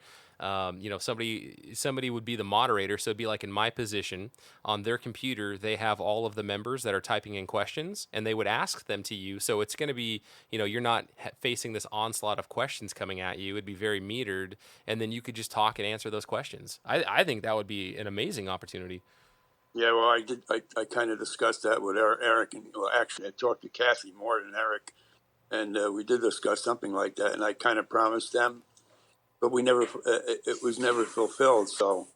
somebody would be the moderator. So it'd be like in my position on their computer, they have all of the members that are typing in questions, and they would ask them to you. So it's going to be, you're not facing this onslaught of questions coming at you. It'd be very metered, and then you could just talk and answer those questions. I think that would be an amazing opportunity. Yeah, well, I did. I kind of discussed that with Eric, and actually, I talked to Kathy more than Eric, and we did discuss something like that. And I kind of promised them, but we never. It was never fulfilled. So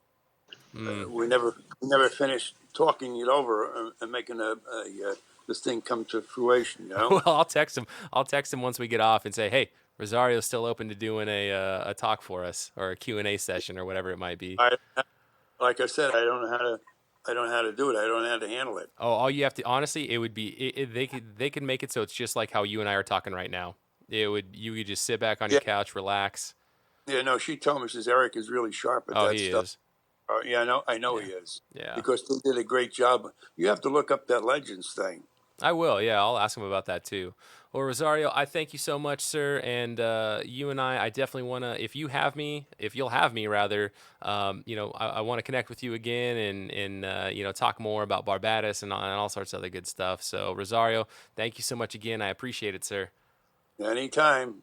Mm. we never finished talking it over and making this thing come to fruition. Well, I'll text him. I'll text him once we get off and say, "Hey, Rosario's still open to doing a talk for us or a Q&A session or whatever it might be." Like I said, I don't know how to. I don't know how to do it. I don't know how to handle it. Oh, all you have to honestly, it would be they could make it so it's just like how you and I are talking right now. You could just sit back on your Yeah, couch, relax. yeah. No, she told me, she says Eric is really sharp at Oh, that he stuff. is. Yeah, I know Yeah, he is yeah. because they did a great job. You have to look up that Legends thing. I will. Yeah, I'll ask him about that too. Well, Rosario, I thank you so much, sir. And you and I definitely want to, if you'll have me rather, I want to connect with you again and talk more about Barbados and all sorts of other good stuff. So, Rosario, thank you so much again. I appreciate it, sir. Anytime.